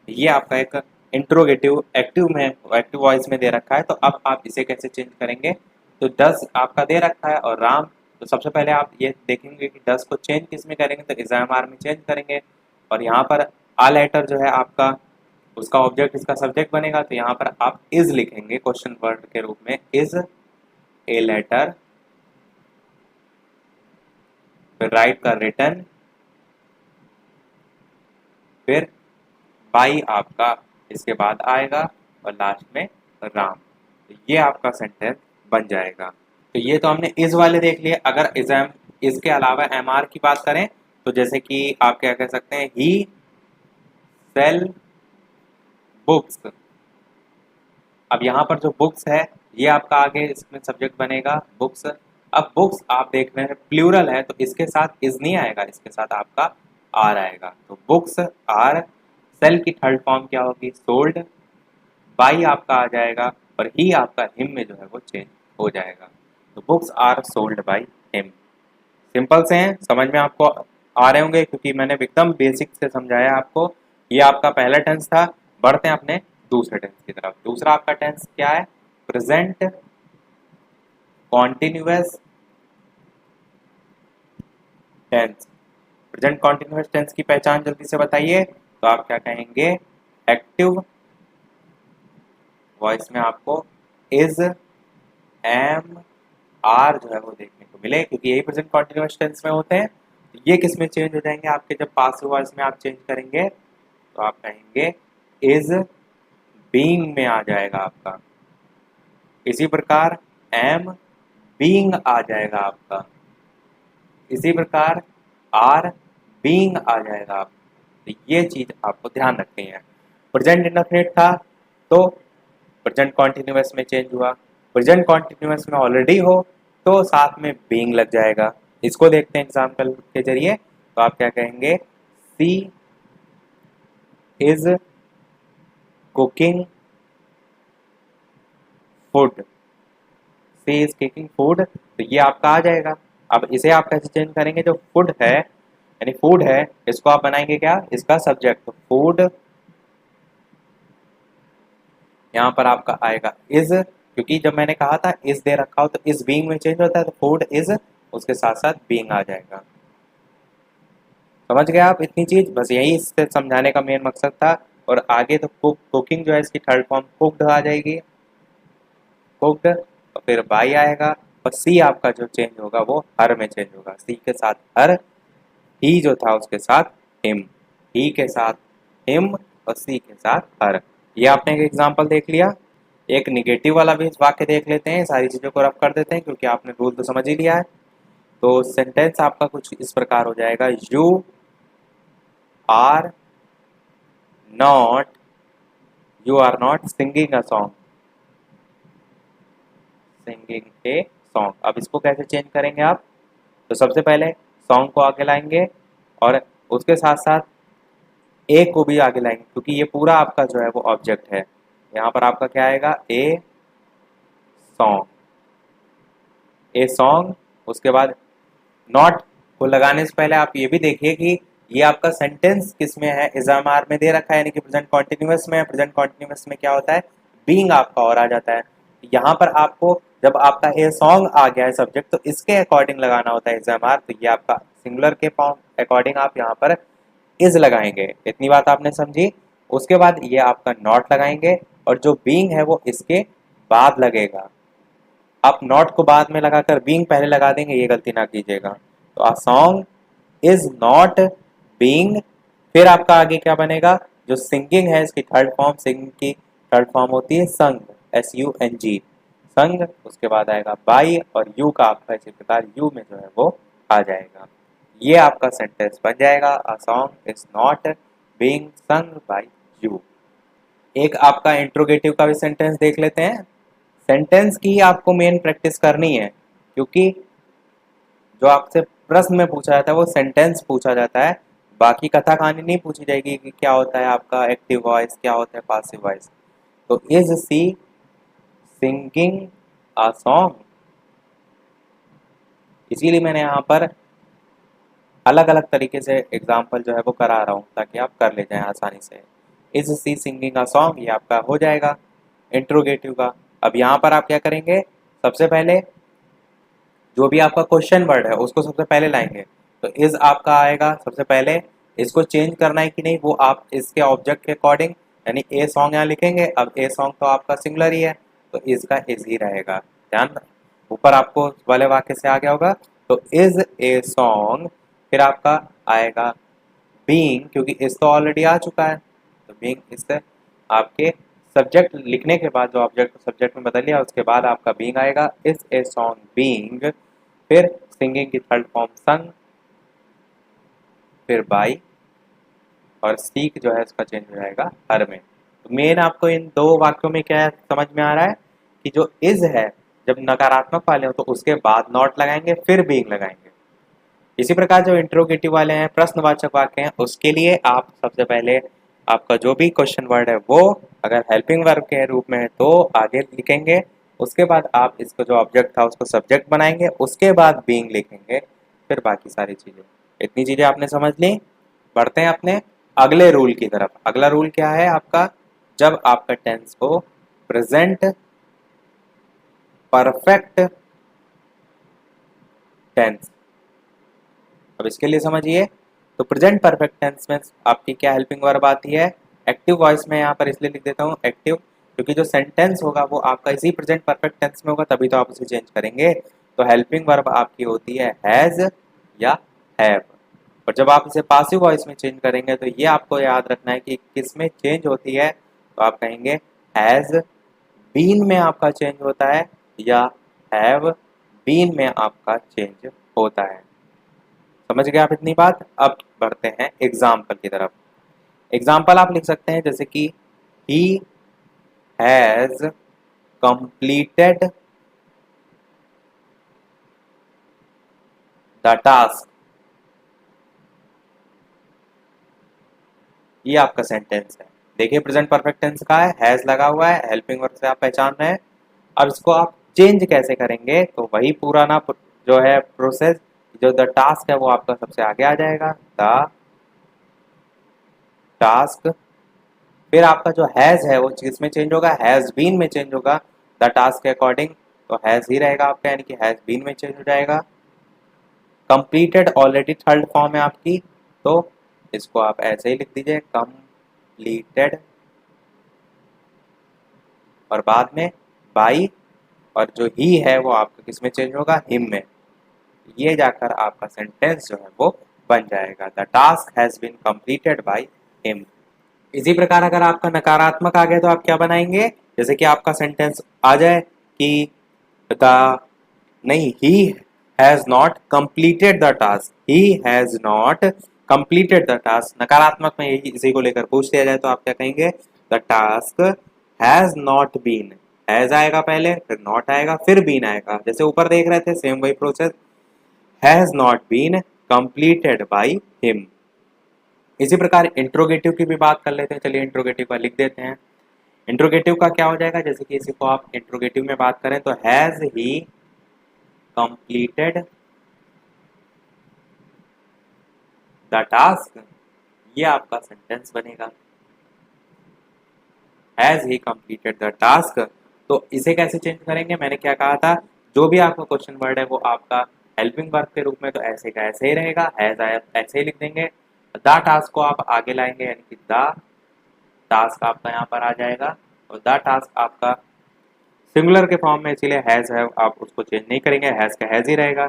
ये आपका एक इंट्रोगेटिव एक्टिव में एक्टिव वॉइस में दे रखा है। तो अब आप इसे कैसे चेंज करेंगे, तो डस आपका दे रखा है और राम, तो सबसे पहले आप ये देखेंगे कि डस को चेंज किस में करेंगे, तो इज़ामार में चेंज करेंगे। और यहाँ पर आ लेटर जो है आपका उसका ऑब्जेक्ट इसका सब्जेक्ट बनेगा, तो यहाँ पर आप इज लिखेंगे क्वेश्चन वर्ड के रूप में, इज ए लेटर। फिर राइट का रिटर्न, फिर बाई आपका इसके बाद आएगा, और लास्ट में राम। तो ये आपका सेंटेंस बन जाएगा। तो ये तो हमने इस वाले देख लिए। अगर इसके अलावा एम आर की बात करें, तो जैसे कि आप क्या कह सकते हैं, ही सेल बुक्स। अब यहाँ पर जो बुक्स है ये आपका आगे इसमें सब्जेक्ट बनेगा बुक्स। अब बुक्स आप देख रहे हैं प्लूरल है, तो इसके साथ इज नहीं आएगा, इसके साथ आपका आर आएगा। तो बुक्स आर, सेल की थर्ड फॉर्म क्या होगी, सोल्ड। बाई आपका आ जाएगा, और ही आपका हिम में जो है वो चेंज हो जाएगा। तो books are sold by him. Simple से हैं, समझ में आपको आ रहे होंगे, क्योंकि मैंने एकदम बेसिक से समझाया आपको। ये आपका पहला टेंस था। बढ़ते हैं अपने दूसरे टेंस की तरफ। दूसरा आपका टेंस क्या है, present continuous tense. Present continuous tense की पहचान जल्दी से बताइए। तो आप क्या कहेंगे, एक्टिव वॉइस में आपको इज, एम, आर जो है वो देखने को मिले, क्योंकि यही प्रेजेंट कॉन्टिन्यूअस टेंस में होते हैं। तो ये किस में चेंज हो जाएंगे आपके, जब पासिव वॉइस में आप चेंज करेंगे, तो आप कहेंगे इज बीइंग में आ जाएगा आपका। इसी प्रकार एम बीइंग आ जाएगा आपका। इसी प्रकार आर बीइंग आ जाएगा आपका। तो ये चीज आपको ध्यान रखनी है। प्रेजेंट इंडेफिनिट था तो प्रेजेंट कॉन्टिन्यूअस में चेंज हुआ। प्रेजेंट कॉन्टिन्यूअस में ऑलरेडी हो तो साथ में बीइंग लग जाएगा। इसको देखते हैं एग्जाम्पल के जरिए। तो आप क्या कहेंगे, she is cooking food. She is cooking food, तो ये आपका आ जाएगा। अब इसे आप कैसे चेंज करेंगे, जो फूड है यानी फूड है, इसको आप बनाएंगे क्या, इसका सब्जेक्ट। तो फूड यहाँ पर आपका आएगा इज, क्योंकि जब मैंने कहा था इज दे रखा हो तो इज बीइंग में चेंज होता है, तो फूड इज उसके साथ साथ बीइंग आ जाएगा। समझ गए आप इतनी चीज, बस यही इससे समझाने का मेन मकसद था। और आगे तो कुकिंग जो है इसकी थर्ड फॉर्म कुक्ड आ जाएगी, कुक्ड। और फिर बाई आएगा, और सी आपका जो चेंज होगा वो हर में चेंज होगा। सी के साथ हर, ही जो था उसके साथ हिम, ही के साथ हिम, और सी के साथ हर। ये आपने एक एग्जाम्पल देख लिया। एक निगेटिव वाला भी वाक्य देख लेते हैं, सारी चीजों को रफ कर देते हैं, क्योंकि आपने रूल तो समझ ही लिया है। तो सेंटेंस आपका कुछ इस प्रकार हो जाएगा, you are not, you are not singing a song, singing a song. अब इसको कैसे चेंज करेंगे आप, तो सबसे पहले सॉन्ग को आगे लाएंगे, और उसके साथ साथ ए को भी आगे लाएंगे, क्योंकि ये पूरा आपका जो है वो ऑब्जेक्ट है। यहाँ पर आपका क्या आएगा, ए सॉन्ग, ए सॉन्ग। उसके बाद नॉट को लगाने से पहले आप ये भी देखिए कि ये आपका सेंटेंस किस में है, इज़ामार में दे रखा है, यानी कि प्रेजेंट कॉन्टिन्यूअस में है। प्रेजेंट कॉन्टिन्यूअस में क्या होता है, बीइंग आपका और आ जाता है। यहाँ पर आपको जब आपका ए सॉन्ग आ गया है सब्जेक्ट, तो इसके अकॉर्डिंग लगाना होता है इज़ामार। तो ये आपका सिंगुलर के फॉर्म अकॉर्डिंग आप यहाँ पर इज लगाएंगे, इतनी बात आपने समझी। उसके बाद ये आपका नॉट लगाएंगे और जो बीइंग है वो इसके बाद लगेगा। आप नॉट को बाद में लगाकर बीइंग पहले लगा देंगे, ये गलती ना कीजिएगा। तो a song is not being, फिर आपका आगे क्या बनेगा, जो सिंगिंग है इसकी थर्ड फॉर्म, सिंगिंग की थर्ड फॉर्म होती है संग, SUNG, संग। उसके बाद आएगा बाई और यू का आपका इसी प्रकार यू में जो है वो आ जाएगा। ये आपका सेंटेंस बन जाएगा, a song is not being sung by you. एक आपका इंट्रोगेटिव का भी सेंटेंस देख लेते हैं। सेंटेंस की आपको मेन प्रैक्टिस करनी है, क्योंकि जो आपसे प्रश्न में पूछा जाता है वो सेंटेंस पूछा जाता है, बाकी कथा कहानी नहीं पूछी जाएगी कि क्या होता है आपका एक्टिव वॉइस, क्या होता है पासिव वॉइस। तो is she singing a song, इसीलिए मैंने यहाँ पर अलग अलग तरीके से एग्जाम्पल जो है वो करा रहा हूँ ताकि आप कर ले जाएं आसानी से। Is she singing a song, ये आपका हो जाएगा इंट्रोगेटिव का। अब यहाँ पर आप क्या करेंगे, सबसे पहले जो भी आपका क्वेश्चन वर्ड है उसको सबसे पहले लाएंगे। तो इज आपका आएगा सबसे पहले, इसको चेंज करना है कि नहीं वो आप इसके ऑब्जेक्ट के अकॉर्डिंग, यानी ए सॉन्ग यहाँ लिखेंगे। अब ए सॉन्ग तो आपका सिंगुलर ही है, तो इज का इज ही रहेगा। ध्यान ऊपर आपको वाले वाक्य से आ गया होगा। तो इज ए सॉन्ग, फिर आपका आएगा बीइंग, क्योंकि इस तो ऑलरेडी आ चुका है, तो बीइंग इससे आपके सब्जेक्ट लिखने के बाद जो ऑब्जेक्ट को सब्जेक्ट में बदल लिया उसके बाद आपका बीइंग आएगा, इज ए सॉन्ग बीइंग, फिर सिंगिंग की थर्ड फॉर्म संग, फिर बाई, और सीक जो है इसका चेंज हो जाएगा हर में। तो मेन आपको इन दो वाक्यों में क्या समझ में आ रहा है कि जो इज है जब नकारात्मक वाले हो तो उसके बाद नॉट लगाएंगे फिर बीइंग लगाएंगे। इसी प्रकार जो इंट्रोगेटिव वाले हैं, प्रश्नवाचक वाक्य हैं, उसके लिए आप सबसे पहले आपका जो भी क्वेश्चन वर्ड है वो अगर हेल्पिंग वर्ब के रूप में है तो आगे लिखेंगे। उसके बाद आप इसको जो ऑब्जेक्ट था उसको सब्जेक्ट बनाएंगे, उसके बाद बीइंग लिखेंगे, फिर बाकी सारी चीजें। इतनी चीजें आपने समझ ली। बढ़ते हैं अपने अगले रूल की तरफ। अगला रूल क्या है आपका, जब आपका टेंस को प्रेजेंट परफेक्ट टेंस, अब इसके लिए समझिए। तो प्रेजेंट परफेक्ट टेंस में आपकी क्या हेल्पिंग वर्ब आती है, एक्टिव वॉइस में यहाँ पर इसलिए लिख देता हूँ एक्टिव, क्योंकि जो सेंटेंस होगा वो आपका इसी प्रेजेंट परफेक्ट टेंस में होगा, तभी तो आप उसे चेंज करेंगे। तो हेल्पिंग वर्ब आपकी होती है हैज या हैव। और जब आप इसे पासिव वॉइस में चेंज करेंगे तो ये आपको याद रखना है कि किस में चेंज होती है। तो आप कहेंगे हैज बीन में आपका चेंज होता है, या हैव बीन में आपका चेंज होता है। समझ गए आप इतनी बात। अब बढ़ते हैं एग्जाम्पल की तरफ। एग्जाम्पल आप लिख सकते हैं जैसे कि he has completed the task, ये आपका सेंटेंस है। देखिए प्रेजेंट परफेक्ट टेंस का है, हैज लगा हुआ है, हेल्पिंग वर्ब से आप पहचान रहे हैं। अब इसको आप चेंज कैसे करेंगे, तो वही पुराना जो है प्रोसेस, जो द टास्क है वो आपका सबसे आगे आ जाएगा, द टास्क। फिर आपका जो हैज है वो किस में चेंज होगा, हैज बीन में चेंज होगा द टास्क के अकॉर्डिंग, तो हैज ही रहेगा आपका, यानी कि हैज बीन में चेंज हो जाएगा। कंप्लीटेड ऑलरेडी थर्ड फॉर्म है आपकी, तो इसको आप ऐसे ही लिख दीजिए कंप्लीटेड, और बाद में बाई, और जो ही है वो आपका किस में चेंज होगा, हिम में। ये जाकर आपका सेंटेंस जो है वो बन जाएगा, the task has been completed by him. इसी प्रकार अगर आपका नकारात्मक आ गया तो आप क्या बनाएंगे, जैसे कि आपका सेंटेंस आ जाए कि द, नहीं, he has not completed the task, he has not completed the task. नकारात्मक में यही इसी को लेकर पूछ लिया जाए तो आप क्या कहेंगे, the task has not been, has आएगा पहले, फिर नॉट आएगा, फिर बीन आएगा, जैसे ऊपर देख रहे थे सेम वही process, has not been completed by him. इसी प्रकार इंट्रोगेटिव की भी बात कर लेते हैं, चलिए इंट्रोगेटिव का लिख देते हैं। इंट्रोगेटिव का क्या हो जाएगा, जैसे कि इसी को आप इंट्रोगेटिव में बात करें तो has he completed the task, ये आपका सेंटेंस बनेगा, has he completed the task. तो इसे कैसे चेंज करेंगे, मैंने क्या कहा था, जो भी आपका क्वेश्चन वर्ड है वो आपका हेल्पिंग वर्ब के रूप में तो ऐसे का ऐसे ही रहेगा, हैज आया ऐसे ही लिख देंगे, द टास्क को आप आगे लाएंगे यानी कि द टास्क आपका यहाँ पर आ जाएगा और द टास्क आपका सिंगुलर के फॉर्म में, इसीलिए हैज है, आप उसको चेंज नहीं करेंगे, हैज का हैज ही रहेगा।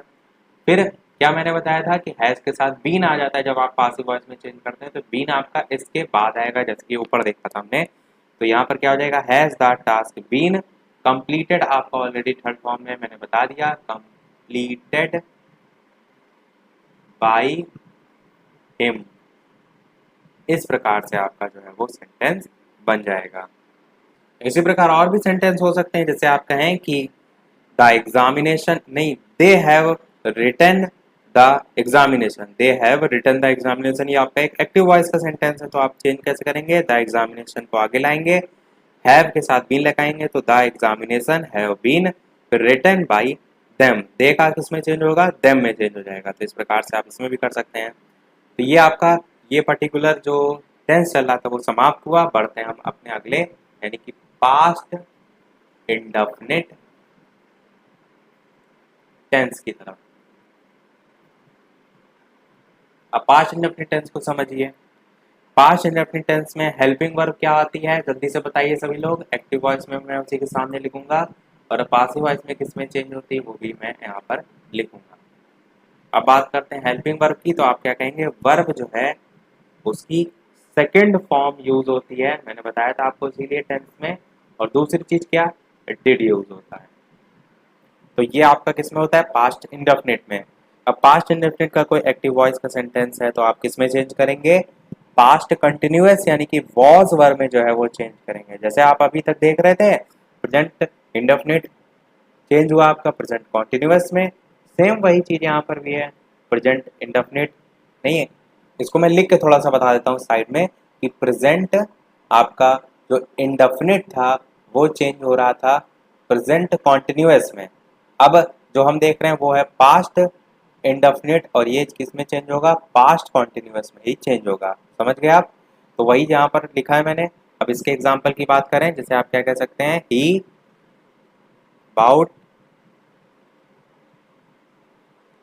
फिर क्या मैंने बताया था कि हैज के साथ बीन आ जाता है जब आप पासिव वॉइस में चेंज करते हैं, तो बीन आपका इसके बाद आएगा, जैसे कि ऊपर देखा था हमने। तो यहाँ पर क्या हो जाएगा, has the task been completed, आपका ऑलरेडी थर्ड फॉर्म में मैंने बता दिया, कंप्लीटेड बाय हिम। इस प्रकार से आपका जो है वो सेंटेंस बन जाएगा। इसी प्रकार और भी सेंटेंस हो सकते हैं, जैसे आप कहें कि द एग्जामिनेशन, नहीं, they have written the examination, they have written the examination, ये आपका एक एक्टिव वॉइस का सेंटेंस है, तो आप चेंज कैसे करेंगे, द एग्जामिनेशन को आगे लाएंगे, हैव के साथ बीन लगाएंगे, तो द एग्जामिनेशन हैव बीन, फिर रिटन बाई देम, दे का किसमें चेंज होगा, देम में चेंज हो जाएगा। तो इस प्रकार से आप इसमें भी कर सकते हैं। तो ये आपका ये पर्टिकुलर जो टेंस चल रहा था वो समाप्त हुआ। बढ़ते हैं हम अपने अगले यानी कि पास्ट इंडेफिनिट टेंस की तरफ। अब पास्ट इंडेफिनिट टेंस को समझिए। पास्ट इंडेफिनिट टेंस में हेल्पिंग वर्ब क्या आती है, जल्दी से बताइए सभी लोग। एक्टिव वॉइस में मैं उसी के सामने लिखूंगा और पासिव वॉइस में किसमें चेंज होती है वो भी मैं यहाँ पर लिखूंगा। अब बात करते हैं हेल्पिंग वर्ब की, तो आप क्या कहेंगे, वर्ब जो है उसकी सेकंड फॉर्म यूज होती है, मैंने बताया था आपको इसीलिए टेंस में। और दूसरी चीज क्या, डिड यूज होता है। तो ये आपका किसमें होता है, पास्ट इंडेफिनिट में। अब पास्ट इंडेफिनिट का कोई एक्टिव वॉइस का सेंटेंस है तो आप किसमें चेंज करेंगे, पास्ट कंटिन्यूअस यानी कि वॉज वर्ब में जो है वो चेंज करेंगे। जैसे आप अभी तक देख रहे थे प्रेजेंट इंडेफिनिट चेंज हुआ आपका प्रेजेंट कॉन्टिन्यूअस में, सेम वही चीज यहाँ पर भी है, प्रेजेंट इंडेफिनिट नहीं है। इसको मैं लिख के थोड़ा सा बता देता हूँ साइड में कि प्रेजेंट आपका जो इंडेफिनिट था वो चेंज हो रहा था प्रेजेंट कॉन्टिन्यूअस में। अब जो हम देख रहे हैं वो है पास्ट इंडेफिनिट और ये किस में चेंज होगा, पास्ट कॉन्टिन्यूअस में ही चेंज होगा। समझ गए आप। तो वही जहाँ पर लिखा है मैंने। अब इसके एग्जाम्पल की बात करें, जैसे आप क्या कह सकते हैं, ही बाउट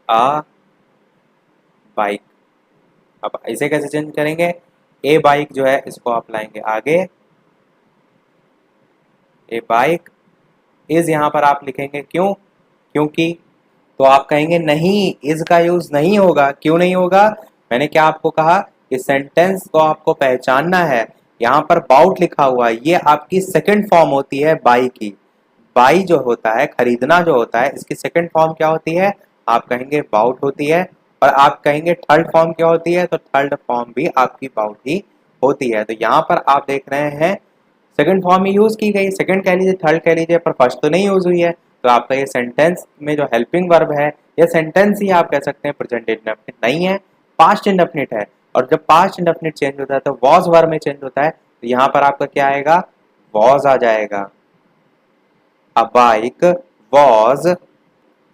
अ बाइक। अब इसे कैसे चेंज करेंगे, ए बाइक जो है इसको आप लाएंगे आगे, ए बाइक इज यहाँ पर आप लिखेंगे, क्यों, क्योंकि। तो आप कहेंगे नहीं, इज का यूज नहीं होगा, क्यों नहीं होगा, मैंने क्या आपको कहा कि सेंटेंस को आपको पहचानना है। यहाँ पर बाउट लिखा हुआ है, ये आपकी सेकंड फॉर्म होती है बाई की। बाई जो होता है खरीदना जो होता है, इसकी सेकंड फॉर्म क्या होती है, आप कहेंगे बाउट होती है। और आप कहेंगे थर्ड फॉर्म क्या होती है, तो थर्ड फॉर्म भी आपकी बाउट ही होती है। तो यहाँ पर आप देख रहे हैं सेकंड फॉर्म में यूज की गई, सेकंड कह लीजिए थर्ड कह लीजिए, पर फर्स्ट तो नहीं यूज हुई है। तो आपका ये सेंटेंस में जो हेल्पिंग वर्ब है, ये सेंटेंस ही आप कह सकते हैं प्रेजेंट इंडेफिनिट नहीं है, पास्ट इंडेफिनिट है। और जब पास्ट इंडेफिनिट चेंज होता है तो वॉज वर्ब में चेंज होता है, तो यहाँ पर आपका क्या आएगा, वॉज आ जाएगा। अ बाइक वॉज,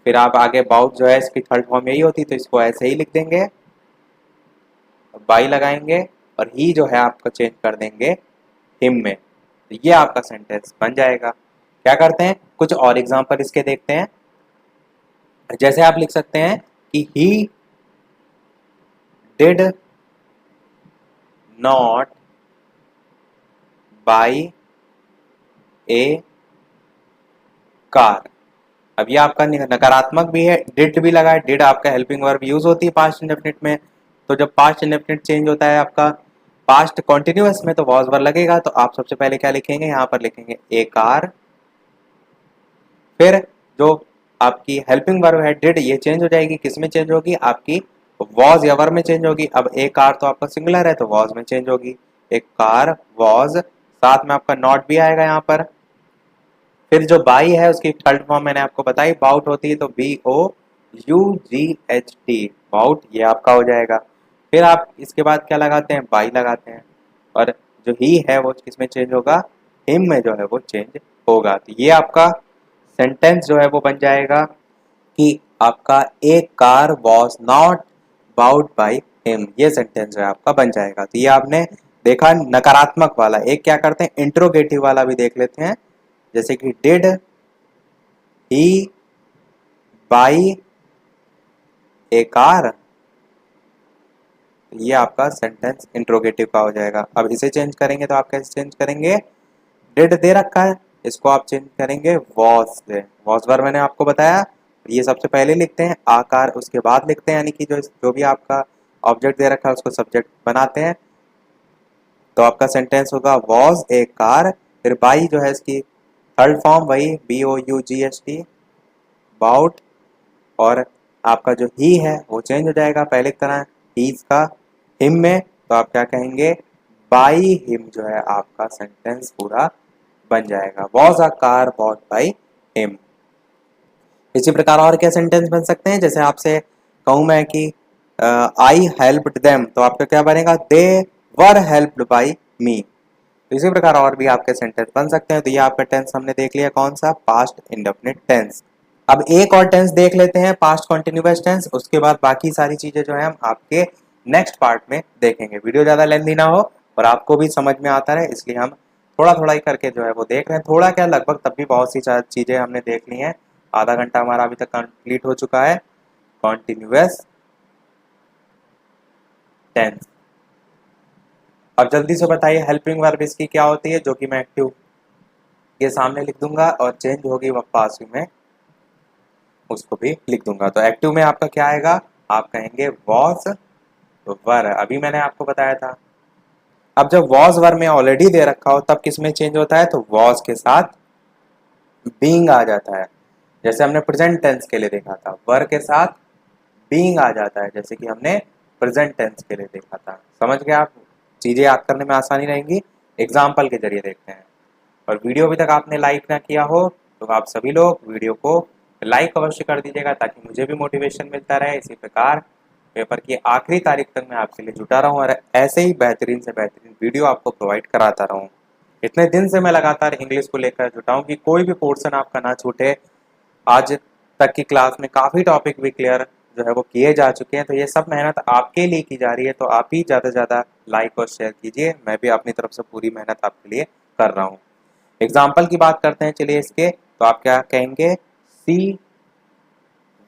फिर आप आगे बाउट जो है इसकी थर्ड फॉर्म यही होती, तो इसको ऐसे ही लिख देंगे, बाई लगाएंगे और ही जो है आपको चेंज कर देंगे हिम में। तो ये आपका सेंटेंस बन जाएगा। क्या करते हैं, कुछ और एग्जांपल इसके देखते हैं। जैसे आप लिख सकते हैं कि he did not by A car. अब ये आपका नकारात्मक भी है, डिड भी लगा है, डिड आपका हेल्पिंग वर्ब यूज होती है पास्ट इंडेफिनिट में। तो जब पास्ट इंडेफिनिट चेंज होता है आपका पास्ट कॉन्टिन्यूअस में तो वॉज वर्ब लगेगा। तो आप सबसे पहले क्या लिखेंगे, यहाँ पर लिखेंगे ए कार, फिर जो आपकी हेल्पिंग वर्ब है डिड, ये चेंज हो जाएगी, किस में चेंज होगी, आपकी वॉज या वर्ब में चेंज होगी। अब ए कार तो आपका सिंगुलर है तो वॉज में चेंज होगी, एक कार वॉज, साथ में आपका नॉट भी आएगा यहाँ पर। फिर जो बाई है उसकी थर्ड फॉर्म मैंने आपको बताई बाउट होती है, तो BOUGHT बाउट, ये आपका हो जाएगा। फिर आप इसके बाद क्या लगाते हैं, बाई लगाते हैं, और जो ही है वो किस में चेंज होगा, हिम में जो है वो चेंज होगा। तो ये आपका सेंटेंस जो है वो बन जाएगा कि आपका a car was not bought by him, ये सेंटेंस जो है आपका बन जाएगा। तो ये आपने देखा नकारात्मक वाला। एक क्या करते हैं, इंट्रोगेटिव वाला भी देख लेते हैं, जैसे कि did he by A car, ये आपका सेंटेंस इंट्रोगेटिव का हो जाएगा। अब इसे चेंज करेंगे तो आप कैसे चेंज करेंगे, डिड दे रखा है, इसको आप चेंज करेंगे वॉज से। वॉज वर्ब मैंने आपको बताया, ये सबसे पहले लिखते हैं, आकार उसके बाद लिखते हैं, यानी कि जो भी आपका ऑब्जेक्ट दे रखा है उसको सब्जेक्ट बनाते हैं। तो आपका सेंटेंस होगा वॉज ए कार, फिर बाई जो है इसकी थर्ड फॉर्म वही BOUGST, बाउट, और आपका जो ही है वो चेंज हो जाएगा पहले की तरह हीज का हिम में, तो आप क्या कहेंगे, बाई हिम जो है आपका सेंटेंस पूरा बन जाएगा, was a car bot by him. इसी प्रकार और क्या सेंटेंस बन सकते हैं, जैसे आपसे कहूं मैं कि आई हेल्प्ड देम, तो आपका क्या बनेगा, दे वर हेल्प्ड बाई मी। तो इसी प्रकार और भी आपके सेंटेंस बन सकते हैं। तो ये आपका टेंस हमने देख लिया, कौन सा, पास्ट इंडेफिनिट टेंस। अब एक और टेंस देख लेते हैं, पास्ट कॉन्टिन्यूअस टेंस, उसके बाद बाकी सारी चीजें जो है हम आपके नेक्स्ट पार्ट में देखेंगे। वीडियो ज्यादा लेंथी ना हो और आपको भी समझ में आता रहे, इसलिए हम थोड़ा थोड़ा ही करके जो है वो देख रहे हैं। थोड़ा क्या, लगभग तब भी बहुत सी चीजें हमने देख ली हैं। आधा घंटा हमारा अभी तक कंप्लीट हो चुका है। कॉन्टिन्यूअस टेंस, अब जल्दी से बताइए हेल्पिंग वर्ब इसकी क्या होती है, जो कि मैं एक्टिव के सामने लिख दूंगा और चेंज होगी पासिव में उसको भी लिख दूंगा। तो एक्टिव में आपका क्या आएगा, आप कहेंगे वॉज वर, अभी मैंने आपको बताया था। अब जब वॉज वर में ऑलरेडी दे रखा हो तब किस में चेंज होता है, तो वॉज के साथ बीइंग आ जाता है, जैसे हमने प्रेजेंट टेंस के लिए देखा था, वर के साथ बीइंग आ जाता है, जैसे कि हमने प्रेजेंट टेंस के लिए देखा था। समझ गए आप, चीजें याद करने में आसानी रहेंगी। एग्जाम्पल के जरिए देखते हैं। और वीडियो अभी तक आपने लाइक ना किया हो तो आप सभी लोग वीडियो को लाइक अवश्य कर दीजिएगा, ताकि मुझे भी मोटिवेशन मिलता रहे। इसी प्रकार पेपर की आखिरी तारीख तक मैं आपके लिए जुटा रहूं और ऐसे ही बेहतरीन से बेहतरीन वीडियो आपको प्रोवाइड कराता रहूं। इतने दिन से मैं लगातार इंग्लिश को लेकर जुटा हूं कि कोई भी पोर्शन आपका ना छूटे। आज तक की क्लास में काफ़ी टॉपिक भी क्लियर जो है वो किए जा चुके हैं। तो ये सब मेहनत आपके लिए की जा रही है, तो आप ही ज़्यादा से ज़्यादा लाइक और शेयर कीजिए। मैं भी अपनी तरफ से पूरी मेहनत आपके लिए कर रहा हूँ। एग्जाम्पल की बात करते हैं चलिए इसके, तो आप क्या कहेंगे, सी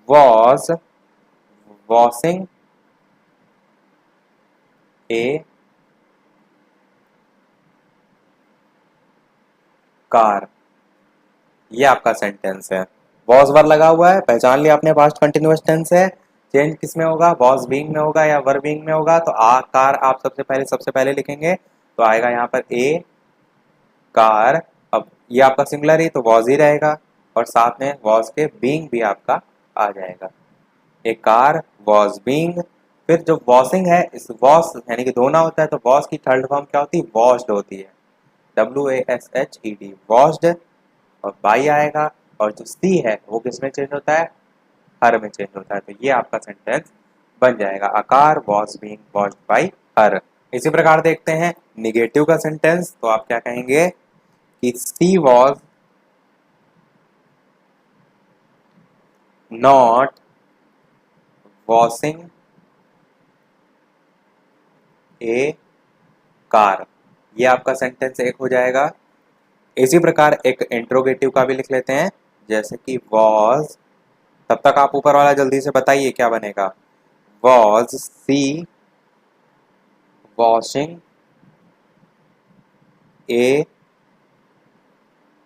वॉज वॉशिंग ए कार, ये आपका सेंटेंस है। वॉज वर लगा हुआ है, पहचान लिया आपने, पास्ट कंटिन्यूअस टेंस है। चेंज किस में होगा, वॉज बीइंग में होगा या वर बीइंग में होगा, तो आ कार आप सबसे पहले लिखेंगे, तो आएगा यहाँ पर ए कार। अब ये आपका सिंगुलर ही तो वॉज ही रहेगा, और साथ में वॉज के बीइंग भी आपका आ जाएगा। ए कार वॉज बीइंग, फिर जो वॉशिंग है, इस वॉश यानी कि धोना होता है, तो वॉश की थर्ड फॉर्म क्या होती है, वॉश्ड होती है, WASHED, वॉश्ड, और बाई आएगा। और जो सी है वो किस में चेंज होता है, हर में चेंज होता है। तो ये आपका सेंटेंस बन जाएगा, अकार वॉज बीइंग वॉश्ड बाई हर। इसी प्रकार देखते हैं निगेटिव का सेंटेंस, तो आप क्या कहेंगे कि she was not washing a car, ये आपका सेंटेंस एक हो जाएगा। इसी प्रकार एक इंट्रोगेटिव का भी लिख लेते हैं, जैसे कि वॉज, तब तक आप ऊपर वाला जल्दी से बताइए क्या बनेगा, was she washing a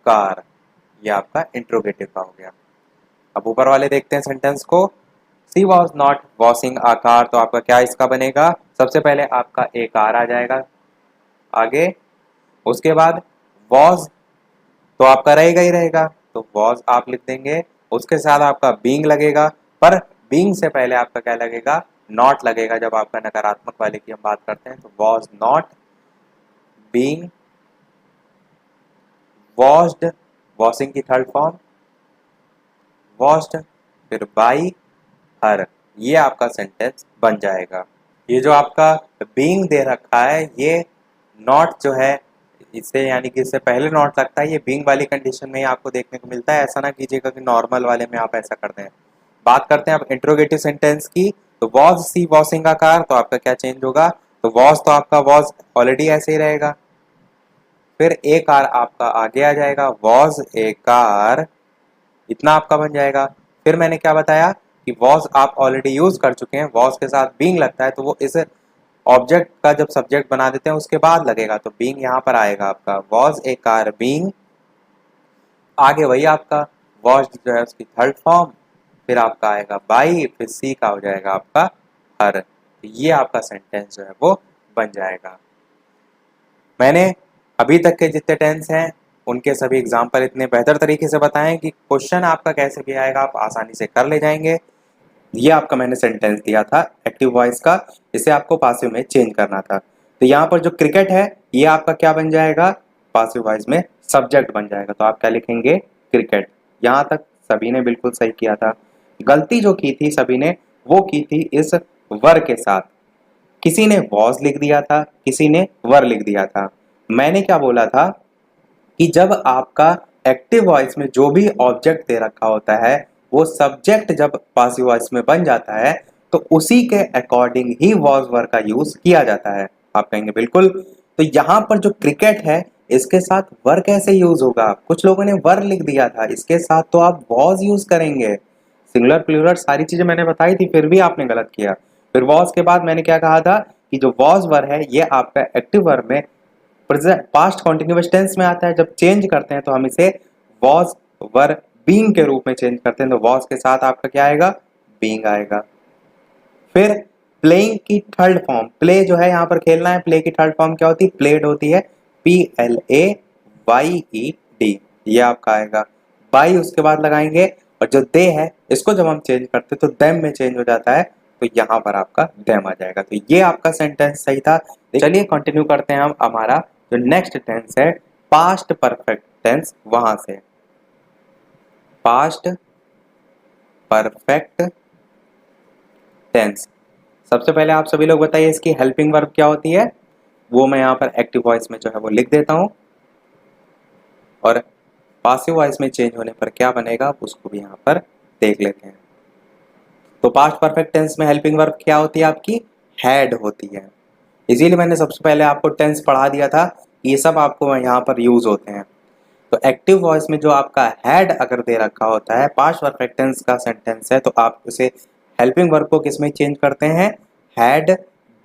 car, ये आपका इंट्रोगेटिव का हो गया। अब ऊपर वाले देखते हैं सेंटेंस को, she was not washing a car, तो आपका क्या इसका बनेगा, सबसे पहले आपका ए कार आ जाएगा आगे, उसके बाद वॉज तो आपका रहेगा ही रहेगा, तो वॉज आप लिख देंगे, उसके साथ आपका बीइंग लगेगा, पर बीइंग से पहले आपका क्या लगेगा, नॉट लगेगा। जब आपका नकारात्मक वाले की हम बात करते हैं, तो was not being washed, washing की थर्ड फॉर्म वॉश्ड, फिर बाई हर, ये आपका सेंटेंस बन जाएगा। ये जो आपका बीइंग दे रखा है, ये नॉट जो है इससे यानी कि इससे पहले नॉट लगता है, ये बीइंग वाली कंडीशन में ही आपको देखने को मिलता है। ऐसा ना कीजिएगा कि नॉर्मल वाले में आप ऐसा कर दें। बात करते हैं अब इंट्रोगेटिव सेंटेंस की, तो was she washing a car, तो आपका क्या चेंज होगा, तो वॉज तो आपका वॉज ऑलरेडी ऐसे ही रहेगा, फिर ए कार आपका आगे आ जाएगा, वॉज ए कार, इतना आपका बन जाएगा। फिर मैंने क्या बताया कि वॉज आप ऑलरेडी यूज कर चुके हैं, वॉज के साथ बीइंग लगता है, तो वो इस ऑब्जेक्ट का जब सब्जेक्ट बना देते हैं उसके बाद लगेगा, तो बीइंग यहाँ पर आएगा आपका वॉज ए कार बीइंग, आगे वही आपका वॉश जो है उसकी थर्ड फॉर्म, फिर आपका आएगा बाई, फिर सी का हो जाएगा आपका हर। तो ये आपका सेंटेंस जो है वो बन जाएगा। मैंने अभी तक के जितने टेंस हैं उनके सभी एग्जाम्पल इतने बेहतर तरीके से बताएं कि क्वेश्चन आपका कैसे भी आएगा आप आसानी से कर ले जाएंगे। ये आपका मैंने सेंटेंस दिया था एक्टिव वॉइस का, इसे आपको पासिव में चेंज करना था। तो यहाँ पर जो क्रिकेट है ये आपका क्या बन जाएगा, पासिव वॉइस में सब्जेक्ट बन जाएगा। तो आप क्या लिखेंगे, क्रिकेट। यहाँ तक सभी ने बिल्कुल सही किया था। गलती जो की थी सभी ने वो की थी इस वर के साथ, किसी ने वॉज लिख दिया था, किसी ने वर लिख दिया था। मैंने क्या बोला था कि जब आपका एक्टिव वॉइस में जो भी ऑब्जेक्ट दे रखा होता है वो सब्जेक्ट जब पासिव वॉइस में बन जाता है तो उसी के अकॉर्डिंग ही वॉज वर का यूज किया जाता है। आप कहेंगे बिल्कुल, तो यहाँ पर जो क्रिकेट है इसके साथ वर कैसे यूज होगा, कुछ लोगों ने वर लिख दिया था, इसके साथ तो आप वॉज यूज करेंगे। सिंगुलर प्लूरल सारी चीजें मैंने बताई थी फिर भी आपने गलत किया। फिर वॉज के बाद मैंने क्या कहा था कि जो वॉज वर है ये आपका एक्टिव वर्ब में पास्ट कॉन्टिन्यूअस टेंस में आता है। जब चेंज करते हैं तो हम इसे वॉज वर बीइंग के रूप में चेंज करते हैं, तो वॉज के साथ आपका क्या आएगा, बीइंग आएगा। फिर प्लेइंग की थर्ड फॉर्म, प्ले जो है यहाँ पर खेलना है, प्ले की थर्ड फॉर्म क्या होती है, प्लेड होती है, PLAYED, ये आपका आएगा। बाई उसके बाद लगाएंगे और जो दे है इसको जब हम चेंज करते हैं तो देम में चेंज हो जाता है, तो यहाँ पर आपका देम आ जाएगा। तो ये आपका सेंटेंस सही था। चलिए कंटिन्यू करते हैं हम हमारा जो नेक्स्ट टेंस है पास्ट परफेक्ट टेंस, वहां से पास्ट परफेक्ट टेंस। सबसे पहले आप सभी लोग बताइए इसकी हेल्पिंग वर्ब क्या होती है, वो मैं यहाँ पर एक्टिव वॉइस में जो है वो लिख देता हूँ और पासिव वॉइस में चेंज होने पर क्या बनेगा उसको भी यहाँ पर देख लेते हैं। तो पास्ट परफेक्ट टेंस में हेल्पिंग वर्ब क्या होती है आपकी, हैड होती है। इसीलिए मैंने सबसे पहले आपको टेंस पढ़ा दिया था, ये सब आपको यहाँ पर यूज होते हैं। तो एक्टिव वॉइस में जो आपका हैड अगर दे रखा होता है, पास्ट परफेक्ट टेंस का सेंटेंस है, तो आप उसे हेल्पिंग वर्ब को किस में चेंज करते हैं, हैड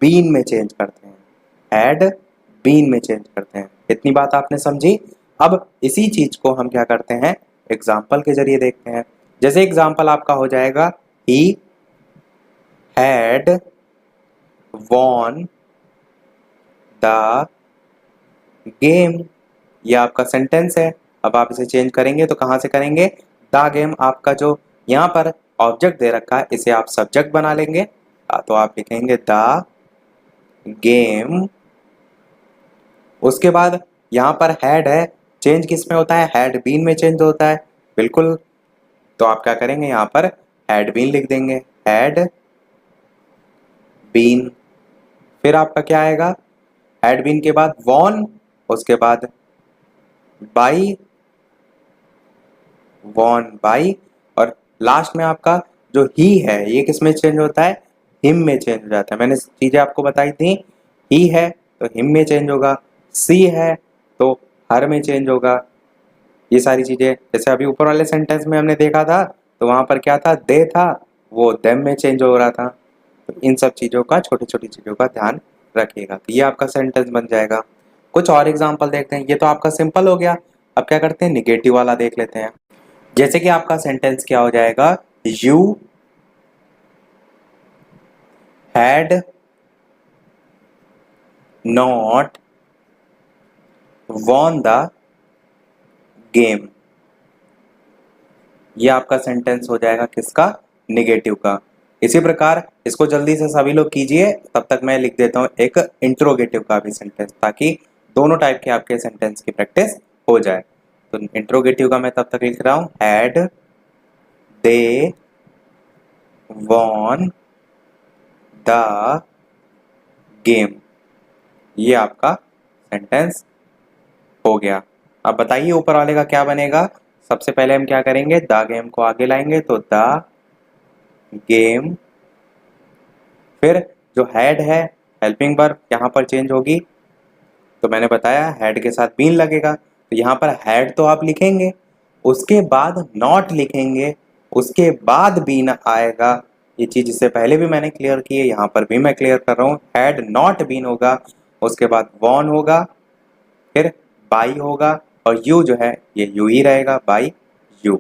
बीन में चेंज करते हैं, हैड बीन में चेंज करते हैं। इतनी बात आपने समझी। अब इसी चीज को हम क्या करते हैं, एग्जाम्पल के जरिए देखते हैं। जैसे एग्जाम्पल आपका हो जाएगा he had won the game, ये आपका सेंटेंस है। अब आप इसे चेंज करेंगे तो कहां से करेंगे, द गेम आपका जो यहाँ पर ऑब्जेक्ट दे रखा है इसे आप सब्जेक्ट बना लेंगे, तो आप लिखेंगे द गेम। उसके बाद यहाँ पर हैड है, चेंज किस में होता है, हैड बीन में चेंज होता है, बिल्कुल। तो आप क्या करेंगे यहाँ पर हैड बीन लिख देंगे, हैड बीन। फिर आपका क्या आएगा, हैड बीन के बाद वॉन, उसके बाद बाई, वॉन बाई, और लास्ट में आपका जो ही है ये किस में चेंज होता है, हिम में चेंज हो जाता है। मैंने चीजें आपको बताई थी, ही है तो हिम में चेंज होगा, सी है तो हर में चेंज होगा। ये सारी चीजें जैसे अभी ऊपर वाले सेंटेंस में हमने देखा था तो वहां पर क्या था, दे था, वो देम में चेंज हो रहा था। तो इन सब चीजों का, छोटी छोटी चीजों का ध्यान रखिएगा। तो ये आपका सेंटेंस बन जाएगा। कुछ और एग्जाम्पल देखते हैं। ये तो आपका सिंपल हो गया। अब क्या करते हैं, निगेटिव वाला देख लेते हैं। जैसे कि आपका सेंटेंस क्या हो जाएगा, you had not won the game, ये आपका सेंटेंस हो जाएगा किसका, निगेटिव का। इसी प्रकार इसको जल्दी से सभी लोग कीजिए, तब तक मैं लिख देता हूं एक इंट्रोगेटिव का भी सेंटेंस, ताकि दोनों टाइप के आपके सेंटेंस की प्रैक्टिस हो जाए। तो इंट्रोगेटिव का मैं तब तक लिख रहा हूं, had they won the game, ये आपका सेंटेंस हो गया। अब बताइए ऊपर वाले का क्या बनेगा। सबसे पहले हम क्या करेंगे, द गेम को आगे लाएंगे तो द गेम। फिर जो हैड है, हेल्पिंग वर्ब यहाँ पर चेंज होगी, तो मैंने बताया हैड के साथ बीन लगेगा, तो यहाँ पर हैड तो आप लिखेंगे, उसके बाद नॉट लिखेंगे, उसके बाद बीन आएगा, ये चीज इससे पहले भी मैंने क्लियर की है, यहाँ पर भी मैं क्लियर कर रहा हूँ। हैड नॉट बीन होगा, उसके बाद वॉन होगा, फिर बाई होगा, और यू जो है ये यू ही रहेगा, बाई यू,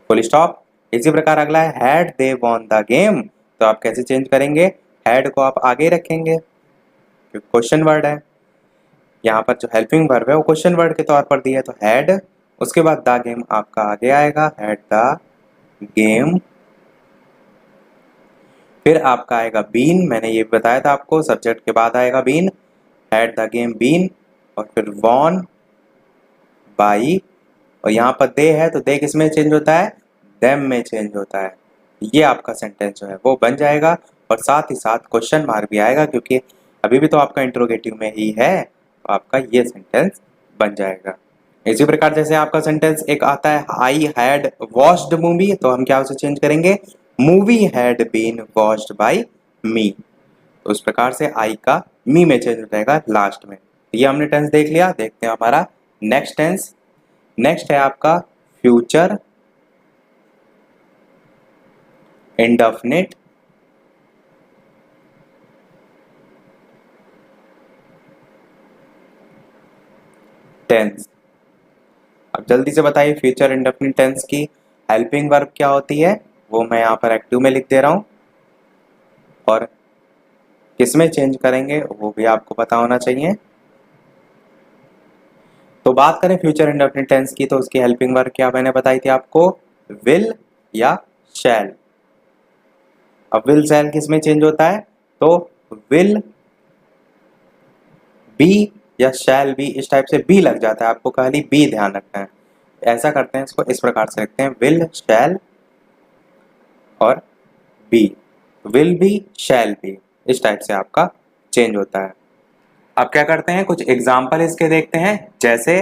फुल स्टॉप। इसी प्रकार अगला है had they won the game. तो आप कैसे चेंज करेंगे? हैड को आप आगे रखेंगे क्योंकि क्वेश्चन वर्ड है, यहाँ पर जो हेल्पिंग वर्ब है वो क्वेश्चन वर्ड के तौर पर दिया है, तो हैड, उसके बाद द गेम आपका आगे आएगा, हैड द गेम। फिर आपका आएगा बीन, मैंने ये बताया था आपको, सब्जेक्ट के बाद आएगा been, had the game been, और फिर वॉन बाई, और यहाँ पर दे है तो दे किस में चेंज होता है? देम में चेंज होता है। ये आपका सेंटेंस जो है वो बन जाएगा, और साथ ही साथ क्वेश्चन मार्क भी आएगा क्योंकि अभी भी तो आपका इंट्रोगेटिव में ही है, तो आपका ये सेंटेंस बन जाएगा। इसी प्रकार जैसे आपका सेंटेंस एक आता है आई हैड वॉच्ड मूवी, तो हम क्या उसे चेंज करेंगे? Movie had been watched by me. तो उस प्रकार से आई का मी में चेंज हो जाएगा लास्ट में। ये हमने टेंस देख लिया। देखते हैं हमारा नेक्स्ट टेंस। नेक्स्ट है आपका फ्यूचर इंडेफिनिट टेंस। अब जल्दी से बताइए फ्यूचर इंडेफिनिट टेंस की हेल्पिंग वर्ब क्या होती है? वो मैं यहाँ पर एक्टिव में लिख दे रहा हूँ, और किसमें चेंज करेंगे वो भी आपको पता होना चाहिए। तो बात करें फ्यूचर इंडेफिनिट टेंस की, तो उसकी हेल्पिंग वर्ब क्या मैंने बताई थी आपको? विल या शैल। अब विल शैल किस में चेंज होता है? तो विल बी या शैल बी, इस टाइप से बी लग जाता है, आपको खाली बी ध्यान रखना है। ऐसा करते हैं, इसको इस प्रकार से लिखते हैं, विल शैल और be, will be shall be, इस टाइप से आपका चेंज होता है। अब क्या करते हैं, कुछ एग्जाम्पल इसके देखते हैं। जैसे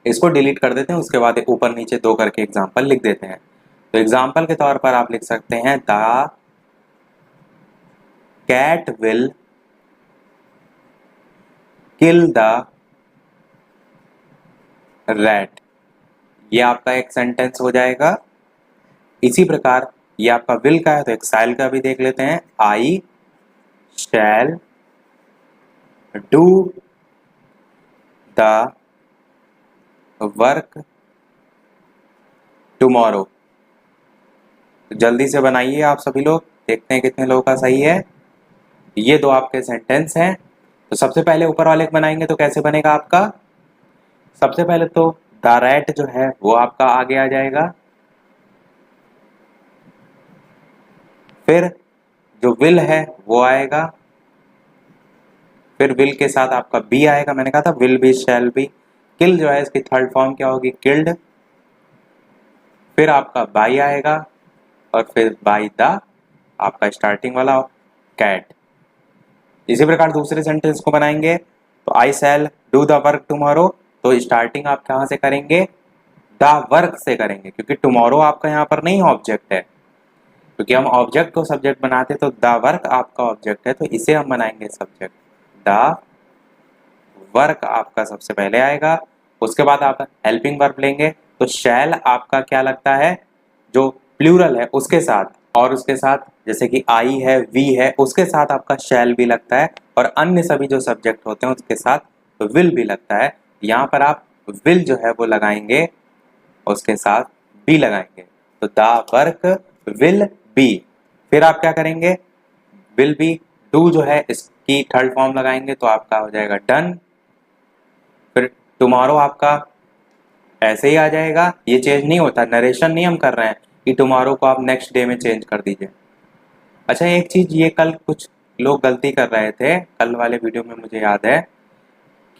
इसको डिलीट कर देते हैं, उसके बाद ऊपर नीचे दो करके एग्जाम्पल लिख देते हैं। तो एग्जाम्पल के तौर पर आप लिख सकते हैं the cat will kill the rat. ये आपका एक सेंटेंस हो जाएगा। इसी प्रकार ये आपका विल का है तो एक शैल का भी देख लेते हैं। I shall do the work tomorrow. तो जल्दी से बनाइए आप सभी लोग, देखते हैं कितने लोगों का सही है। ये दो आपके सेंटेंस हैं। तो सबसे पहले ऊपर वाले को बनाएंगे तो कैसे बनेगा आपका? सबसे पहले तो द रैट जो है वो आपका आगे आ जाएगा, फिर जो विल है वो आएगा, फिर विल के साथ आपका बी आएगा, मैंने कहा था विल बी शैल बी। किल जो है इसकी थर्ड फॉर्म क्या होगी? किल्ड। फिर आपका बाई आएगा, और फिर बाई द आपका स्टार्टिंग वाला कैट। इसी प्रकार दूसरे सेंटेंस को बनाएंगे तो I shall do the work tomorrow. तो स्टार्टिंग आप कहाँ से करेंगे? द वर्क से करेंगे, क्योंकि टुमारो आपका यहाँ पर नहीं ऑब्जेक्ट है, क्योंकि हम ऑब्जेक्ट को सब्जेक्ट बनाते तो द वर्क आपका ऑब्जेक्ट है, तो इसे हम बनाएंगे सब्जेक्ट। द वर्क आपका सबसे पहले आएगा, उसके बाद आप हेल्पिंग वर्ब लेंगे तो शैल आपका क्या लगता है? जो प्लूरल है उसके साथ, और उसके साथ जैसे कि आई है, वी है, उसके साथ आपका शैल भी लगता है, और अन्य सभी जो सब्जेक्ट होते हैं उसके साथ विल भी लगता है। यहाँ पर आप विल जो है वो लगाएंगे, उसके साथ बी लगाएंगे, तो द वर्क विल बी। फिर आप क्या करेंगे? विल बी डू जो है इसकी थर्ड फॉर्म लगाएंगे तो आपका हो जाएगा डन। फिर टुमारो आपका ऐसे ही आ जाएगा, ये चेंज नहीं होता, नरेशन नहीं हम कर रहे हैं कि टुमारो को आप नेक्स्ट डे में चेंज कर दीजिए। अच्छा एक चीज ये कल कुछ लोग गलती कर रहे थे, कल वाले वीडियो में मुझे याद है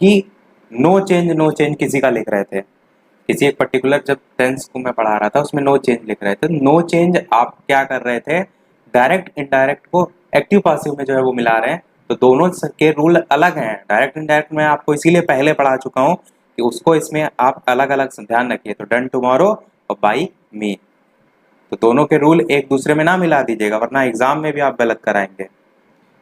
कि नो चेंज किसी का लिख रहे थे, किसी एक पर्टिकुलर जब टेंस को मैं पढ़ा रहा था उसमें नो चेंज लिख रहे थे। नो चेंज आप क्या कर रहे थे? डायरेक्ट इनडायरेक्ट को एक्टिव पासिव में जो है वो मिला रहे हैं, तो दोनों के रूल अलग हैं। डायरेक्ट इनडायरेक्ट में आपको इसीलिए पहले पढ़ा चुका हूँ कि उसको इसमें आप अलग अलग ध्यान रखिए। तो डन टुमारो और बाई मी, तो दोनों के रूल एक दूसरे में ना मिला दीजिएगा, वरना एग्जाम में भी आप गलत कराएंगे।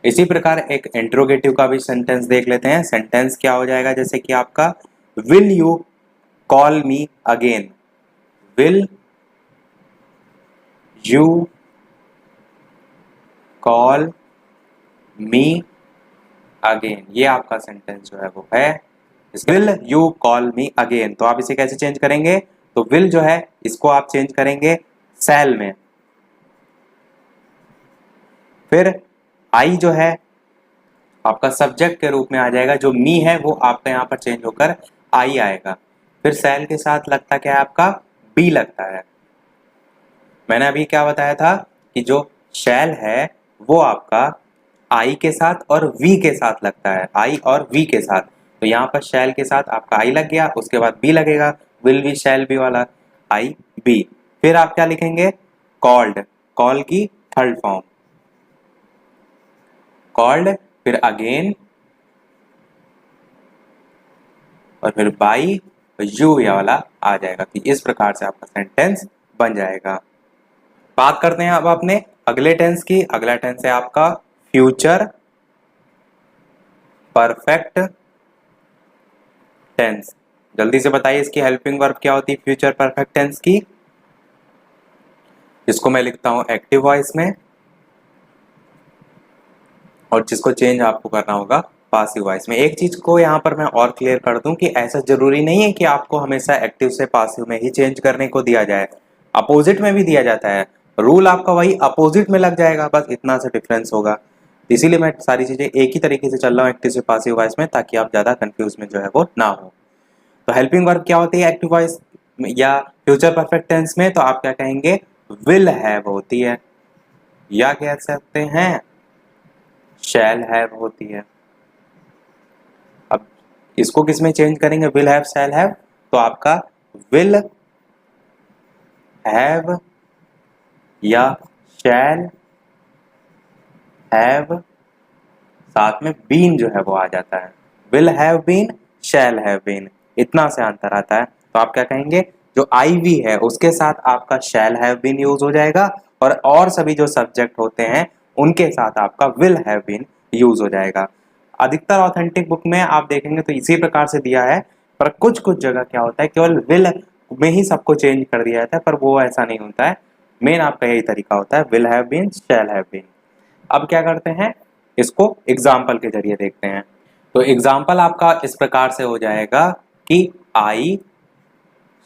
इसी प्रकार एक इंट्रोगेटिव का भी सेंटेंस देख लेते हैं। सेंटेंस क्या हो जाएगा? जैसे कि आपका will you call me again. Will you call me again, ये आपका सेंटेंस जो है वो है will you call me again. तो आप इसे कैसे चेंज करेंगे, तो विल जो है इसको आप चेंज करेंगे शैल में, फिर आई जो है आपका सब्जेक्ट के रूप में आ जाएगा, जो मी है वो आपका यहाँ पर चेंज होकर आई आएगा, फिर शैल के साथ लगता क्या है आपका बी लगता है। मैंने अभी क्या बताया था कि जो शैल है वो आपका आई के साथ और वी के साथ लगता है, आई और वी के साथ। तो यहाँ पर शैल के साथ आपका आई लग गया, उसके बाद बी लगेगा, विल बी शैल बी वाला, आई बी। फिर आप क्या लिखेंगे, कॉल्ड, कॉल की थर्ड फॉर्म कॉल्ड, फिर अगेन और फिर बाई यू ये वाला आ जाएगा। तो इस प्रकार से आपका सेंटेंस बन जाएगा। बात करते हैं अब अपने अगले टेंस की। अगला टेंस है आपका फ्यूचर परफेक्ट टेंस। जल्दी से बताइए इसकी हेल्पिंग वर्ब क्या होती है फ्यूचर परफेक्ट टेंस की, जिसको मैं लिखता हूं एक्टिव वॉइस में और जिसको चेंज आपको करना होगा पासिव वॉइस में। एक चीज को यहाँ पर मैं और क्लियर कर दूं कि ऐसा जरूरी नहीं है कि आपको हमेशा एक्टिव से पासिव में ही चेंज करने को दिया जाए, अपोजिट में भी दिया जाता है। रूल आपका वही अपोजिट में लग जाएगा, बस इतना सा डिफरेंस होगा। इसीलिए मैं सारी चीजें एक ही तरीके से चल रहा हूँ एक्टिव से पासिव वॉइस में, ताकि आप ज्यादा कंफ्यूज में जो है वो ना हो। तो हेल्पिंग वर्ब क्या होती है एक्टिव वॉइस या फ्यूचर परफेक्ट टेंस में, तो आप क्या कहेंगे, विल हैव होती है, या कह सकते हैं शैल हैव होती है। अब इसको किस में चेंज करेंगे, विल हैव शैल हैव, तो आपका विल हैव या शैल हैव साथ में बीन जो है वो आ जाता है, will have been shall have been, इतना से अंतर आता है। तो आप क्या कहेंगे, जो आई वी है उसके साथ आपका शैल हैव बीन यूज हो जाएगा और सभी जो सब्जेक्ट होते हैं उनके साथ आपका विल हैव बीन यूज हो जाएगा। अधिकतर ऑथेंटिक बुक में आप देखेंगे तो इसी प्रकार से दिया है, पर कुछ कुछ जगह क्या होता है केवल विल में ही सबको चेंज कर दिया जाता है, पर वो ऐसा नहीं होता है। मेन आपका यही तरीका होता है, will have been shall have been. अब क्या करते हैं, इसको एग्जाम्पल के जरिए देखते हैं। तो एग्जाम्पल आपका इस प्रकार से हो जाएगा कि I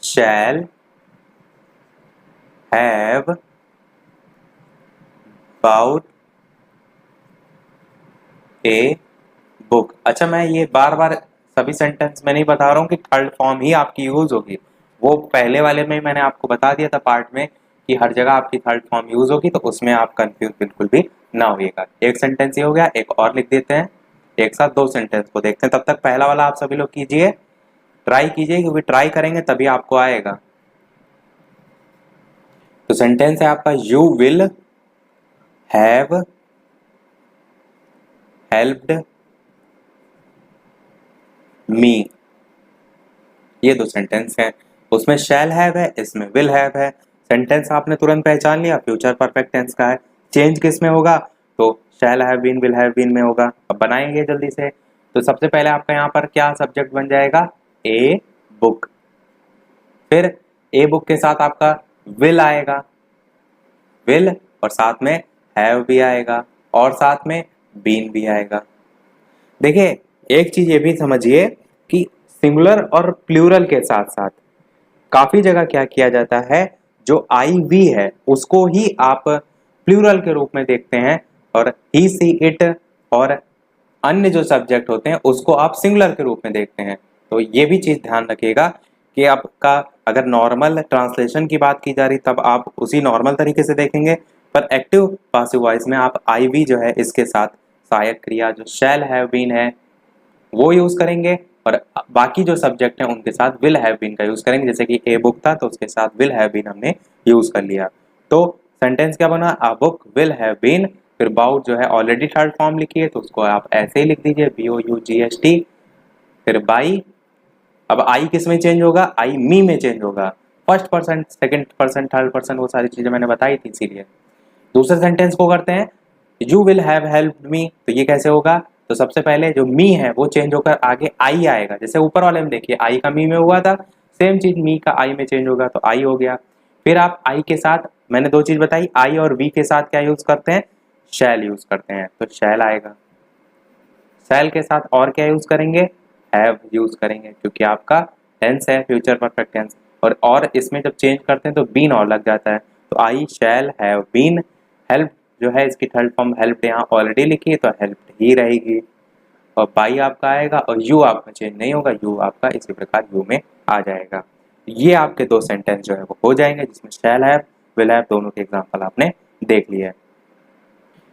shall have bought a book. अच्छा, मैं ये बार बार सभी सेंटेंस में नहीं बता रहा हूँ कि थर्ड फॉर्म ही आपकी यूज होगी, वो पहले वाले में मैंने आपको बता दिया था पार्ट में कि हर जगह आपकी थर्ड फॉर्म यूज होगी, तो उसमें आप कंफ्यूज बिल्कुल भी ना होइएगा। एक सेंटेंस ये हो गया, एक और लिख देते हैं, एक साथ दो सेंटेंस को देखते हैं। तब तक पहला वाला आप सभी लोग कीजिए, ट्राई कीजिए, क्योंकि ट्राई करेंगे तभी आपको आएगा। तो सेंटेंस है आपका, you will have helped me. ये दो सेंटेंस हैं, उसमें शैल हैव है, इसमें विल हैव है। सेंटेंस आपने तुरंत पहचान लिया, फ्यूचर परफेक्ट टेंस का है। चेंज किस में होगा, तो shall have been will have been में होगा। अब बनाएंगे जल्दी से। तो सबसे पहले आपका यहाँ पर क्या सब्जेक्ट बन जाएगा, ए बुक, फिर ए बुक के साथ आपका विल आएगा, विल और साथ में हैव भी आएगा और साथ में बीन भी आएगा। देखिए एक चीज ये भी समझिए कि सिंगुलर और प्लूरल के साथ साथ काफी जगह क्या किया जाता है, जो आई वी है उसको ही आप प्लूरल के रूप में देखते हैं, और ही सी इट और अन्य जो सब्जेक्ट होते हैं उसको आप सिंगुलर के रूप में देखते हैं। तो ये भी चीज ध्यान रखिएगा कि आपका अगर नॉर्मल ट्रांसलेशन की बात की जा रही तब आप उसी नॉर्मल तरीके से देखेंगे, पर एक्टिव पासिव वॉइस में आप आई वी जो है इसके साथ सहायक क्रिया जो शैल हैव बीन है वो यूज करेंगे, और बाकी जो सब्जेक्ट हैं उनके साथ विल हैव बीन का यूज करेंगे। जैसे कि ए बुक था तो उसके साथ विल हैव बीन हमने यूज कर लिया। तो सेंटेंस क्या बना, a book will have been, फिर बाउट जो है ऑलरेडी थर्ड फॉर्म लिखी है तो उसको आप ऐसे ही लिख दीजिए, BOUGST, फिर बाई। अब आई किस में चेंज होगा, आई मी में चेंज होगा, first person, second person, third person, वो सारी चीजें मैंने बताई थी। इसीलिए दूसरे सेंटेंस को करते हैं, you will have helped me. तो ये कैसे होगा, तो सबसे पहले जो मी है वो चेंज होकर आगे आई आएगा। जैसे ऊपर वाले में देखिए आई का मी में हुआ था, सेम चीज मी का आई में चेंज होगा तो आई हो गया। फिर आप आई के साथ, मैंने दो चीज बताई, आई और वी के साथ क्या यूज करते हैं, शैल यूज करते हैं, तो शैल आएगा। शैल के साथ और क्या यूज करेंगे? हैव यूज करेंगे, क्योंकि आपका टेंस है फ्यूचर परफेक्ट टेंस। और इसमें जब चेंज करते हैं तो बीन और लग जाता है, तो I shall have been. Help जो है इसकी थर्ड फॉर्म हेल्प यहाँ ऑलरेडी लिखी है, तो हेल्प ही रहेगी। और बाई आपका आएगा और यू आपका चेंज नहीं होगा, यू आपका इसी प्रकार यू में आ जाएगा। ये आपके दो सेंटेंस जो है वो हो जाएंगे, जिसमें शैल हैव विल हैव दोनों के एग्जांपल आपने देख लिए।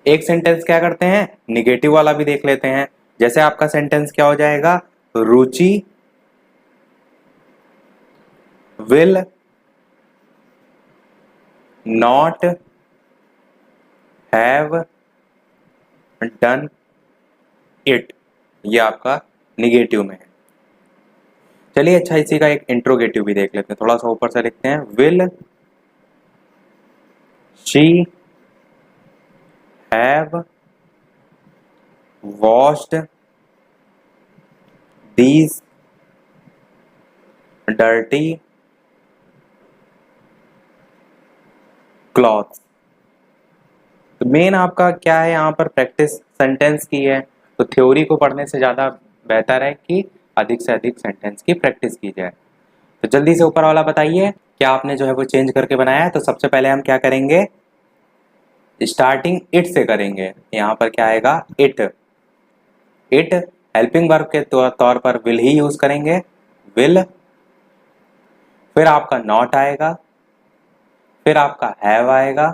एक सेंटेंस क्या करते हैं, निगेटिव वाला भी देख लेते हैं। जैसे आपका सेंटेंस क्या हो जाएगा, Ruchi will not have done it. ये आपका निगेटिव में है। चलिए अच्छा, इसी का एक इंट्रोगेटिव भी देख लेते हैं, थोड़ा सा ऊपर से लिखते हैं। Will she have washed these dirty clothes. तो मेन आपका क्या है यहाँ पर, प्रैक्टिस सेंटेंस की है। तो थ्योरी को पढ़ने से ज़्यादा बेहतर है कि अधिक से अधिक सेंटेंस की प्रैक्टिस की जाए। तो जल्दी से ऊपर वाला बताइए, क्या आपने जो है वो चेंज करके बनाया है। तो सबसे पहले हम क्या करेंगे, स्टार्टिंग इट से करेंगे। यहाँ पर क्या आएगा, इट। इट हेल्पिंग वर्ब के तौर पर विल ही यूज करेंगे, विल। फिर आपका नॉट आएगा, फिर आपका हैव आएगा,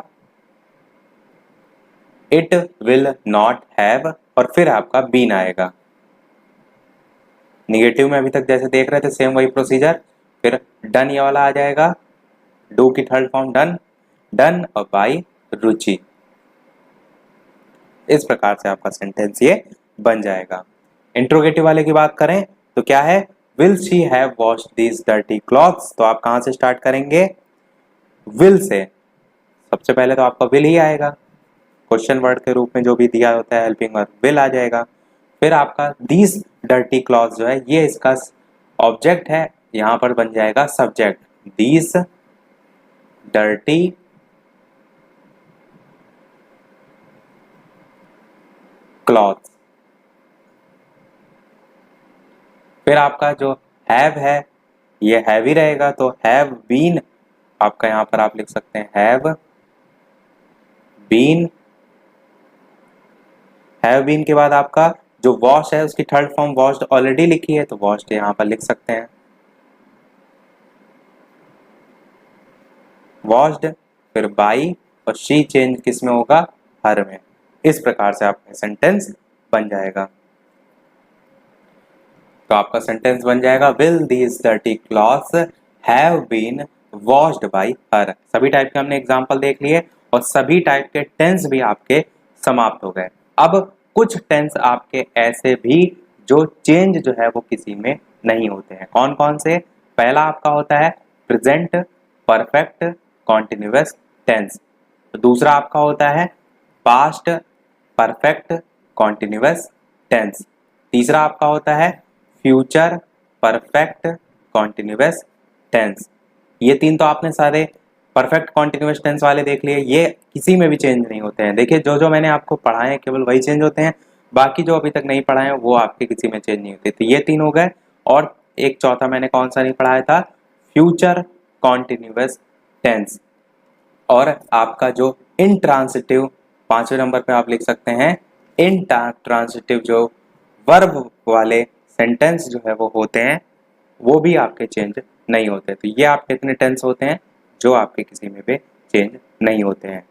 इट विल नॉट हैव, और फिर आपका बीन आएगा। निगेटिव में अभी तक जैसे देख रहे थे सेम वही प्रोसीजर। फिर डन ये वाला आ जाएगा, डू की थर्ड फॉर्म डन, डन और बाई रुचि। इस प्रकार से आपका सेंटेंस ये बन जाएगा। इंट्रोगेटिव वाले की बात करें तो क्या है, will she have washed these dirty clothes. तो आप कहां से स्टार्ट करेंगे, विल से। सबसे पहले तो आपका विल ही आएगा, क्वेश्चन वर्ड के रूप में जो भी दिया होता है हेल्पिंग वर्ब, विल आ जाएगा। फिर आपका दीज डर्टी क्लॉथ्स जो है ये इसका ऑब्जेक्ट है, यहां पर बन जाएगा सब्जेक्ट, दीज डर्टी क्लॉथ्स। फिर आपका जो हैव है ये हैव ही रहेगा, तो हैव बीन आपका यहाँ पर आप लिख सकते हैं हैव बीन। हैव बीन के बाद आपका जो वॉश है उसकी थर्ड फॉर्म वॉश्ड ऑलरेडी लिखी है, तो वॉश्ड यहाँ पर लिख सकते हैं वॉश्ड। फिर बाई और शी चेंज किस में होगा, हर में। इस प्रकार से आपका सेंटेंस बन जाएगा। तो आपका सेंटेंस बन जाएगा, will these dirty clothes have been washed by her. सभी टाइप के हमने एग्जांपल देख लिए और सभी टाइप के टेंस भी आपके समाप्त हो गए। अब कुछ टेंस आपके ऐसे भी जो चेंज जो है वो किसी में नहीं होते हैं। कौन कौन से, पहला आपका होता है प्रेजेंट परफेक्ट कॉन्टिन्यूअस टेंस। दूसरा आपका होता है पास्ट परफेक्ट कॉन्टिन्यूअस टेंस। तीसरा आपका होता है फ्यूचर परफेक्ट कॉन्टिन्यूअस टेंस। ये तीन तो आपने सारे परफेक्ट कॉन्टिन्यूअस टेंस वाले देख लिए, ये किसी में भी चेंज नहीं होते हैं। देखिए जो जो मैंने आपको पढ़ाए हैं केवल वही चेंज होते हैं, बाकी जो अभी तक नहीं पढ़ाए हैं वो आपके किसी में चेंज नहीं होते। तो ये तीन हो गए, और एक चौथा मैंने कौन सा नहीं पढ़ाया था, फ्यूचर कॉन्टिन्यूअस टेंस। और आपका जो इंट्रांसिटिव, पांचवें नंबर पे आप लिख सकते हैं इंट्रांसिटिव, जो वर्ब वाले सेंटेंस जो है वो होते हैं वो भी आपके चेंज नहीं होते। तो ये आपके इतने टेंस होते हैं जो आपके किसी में भी चेंज नहीं होते हैं।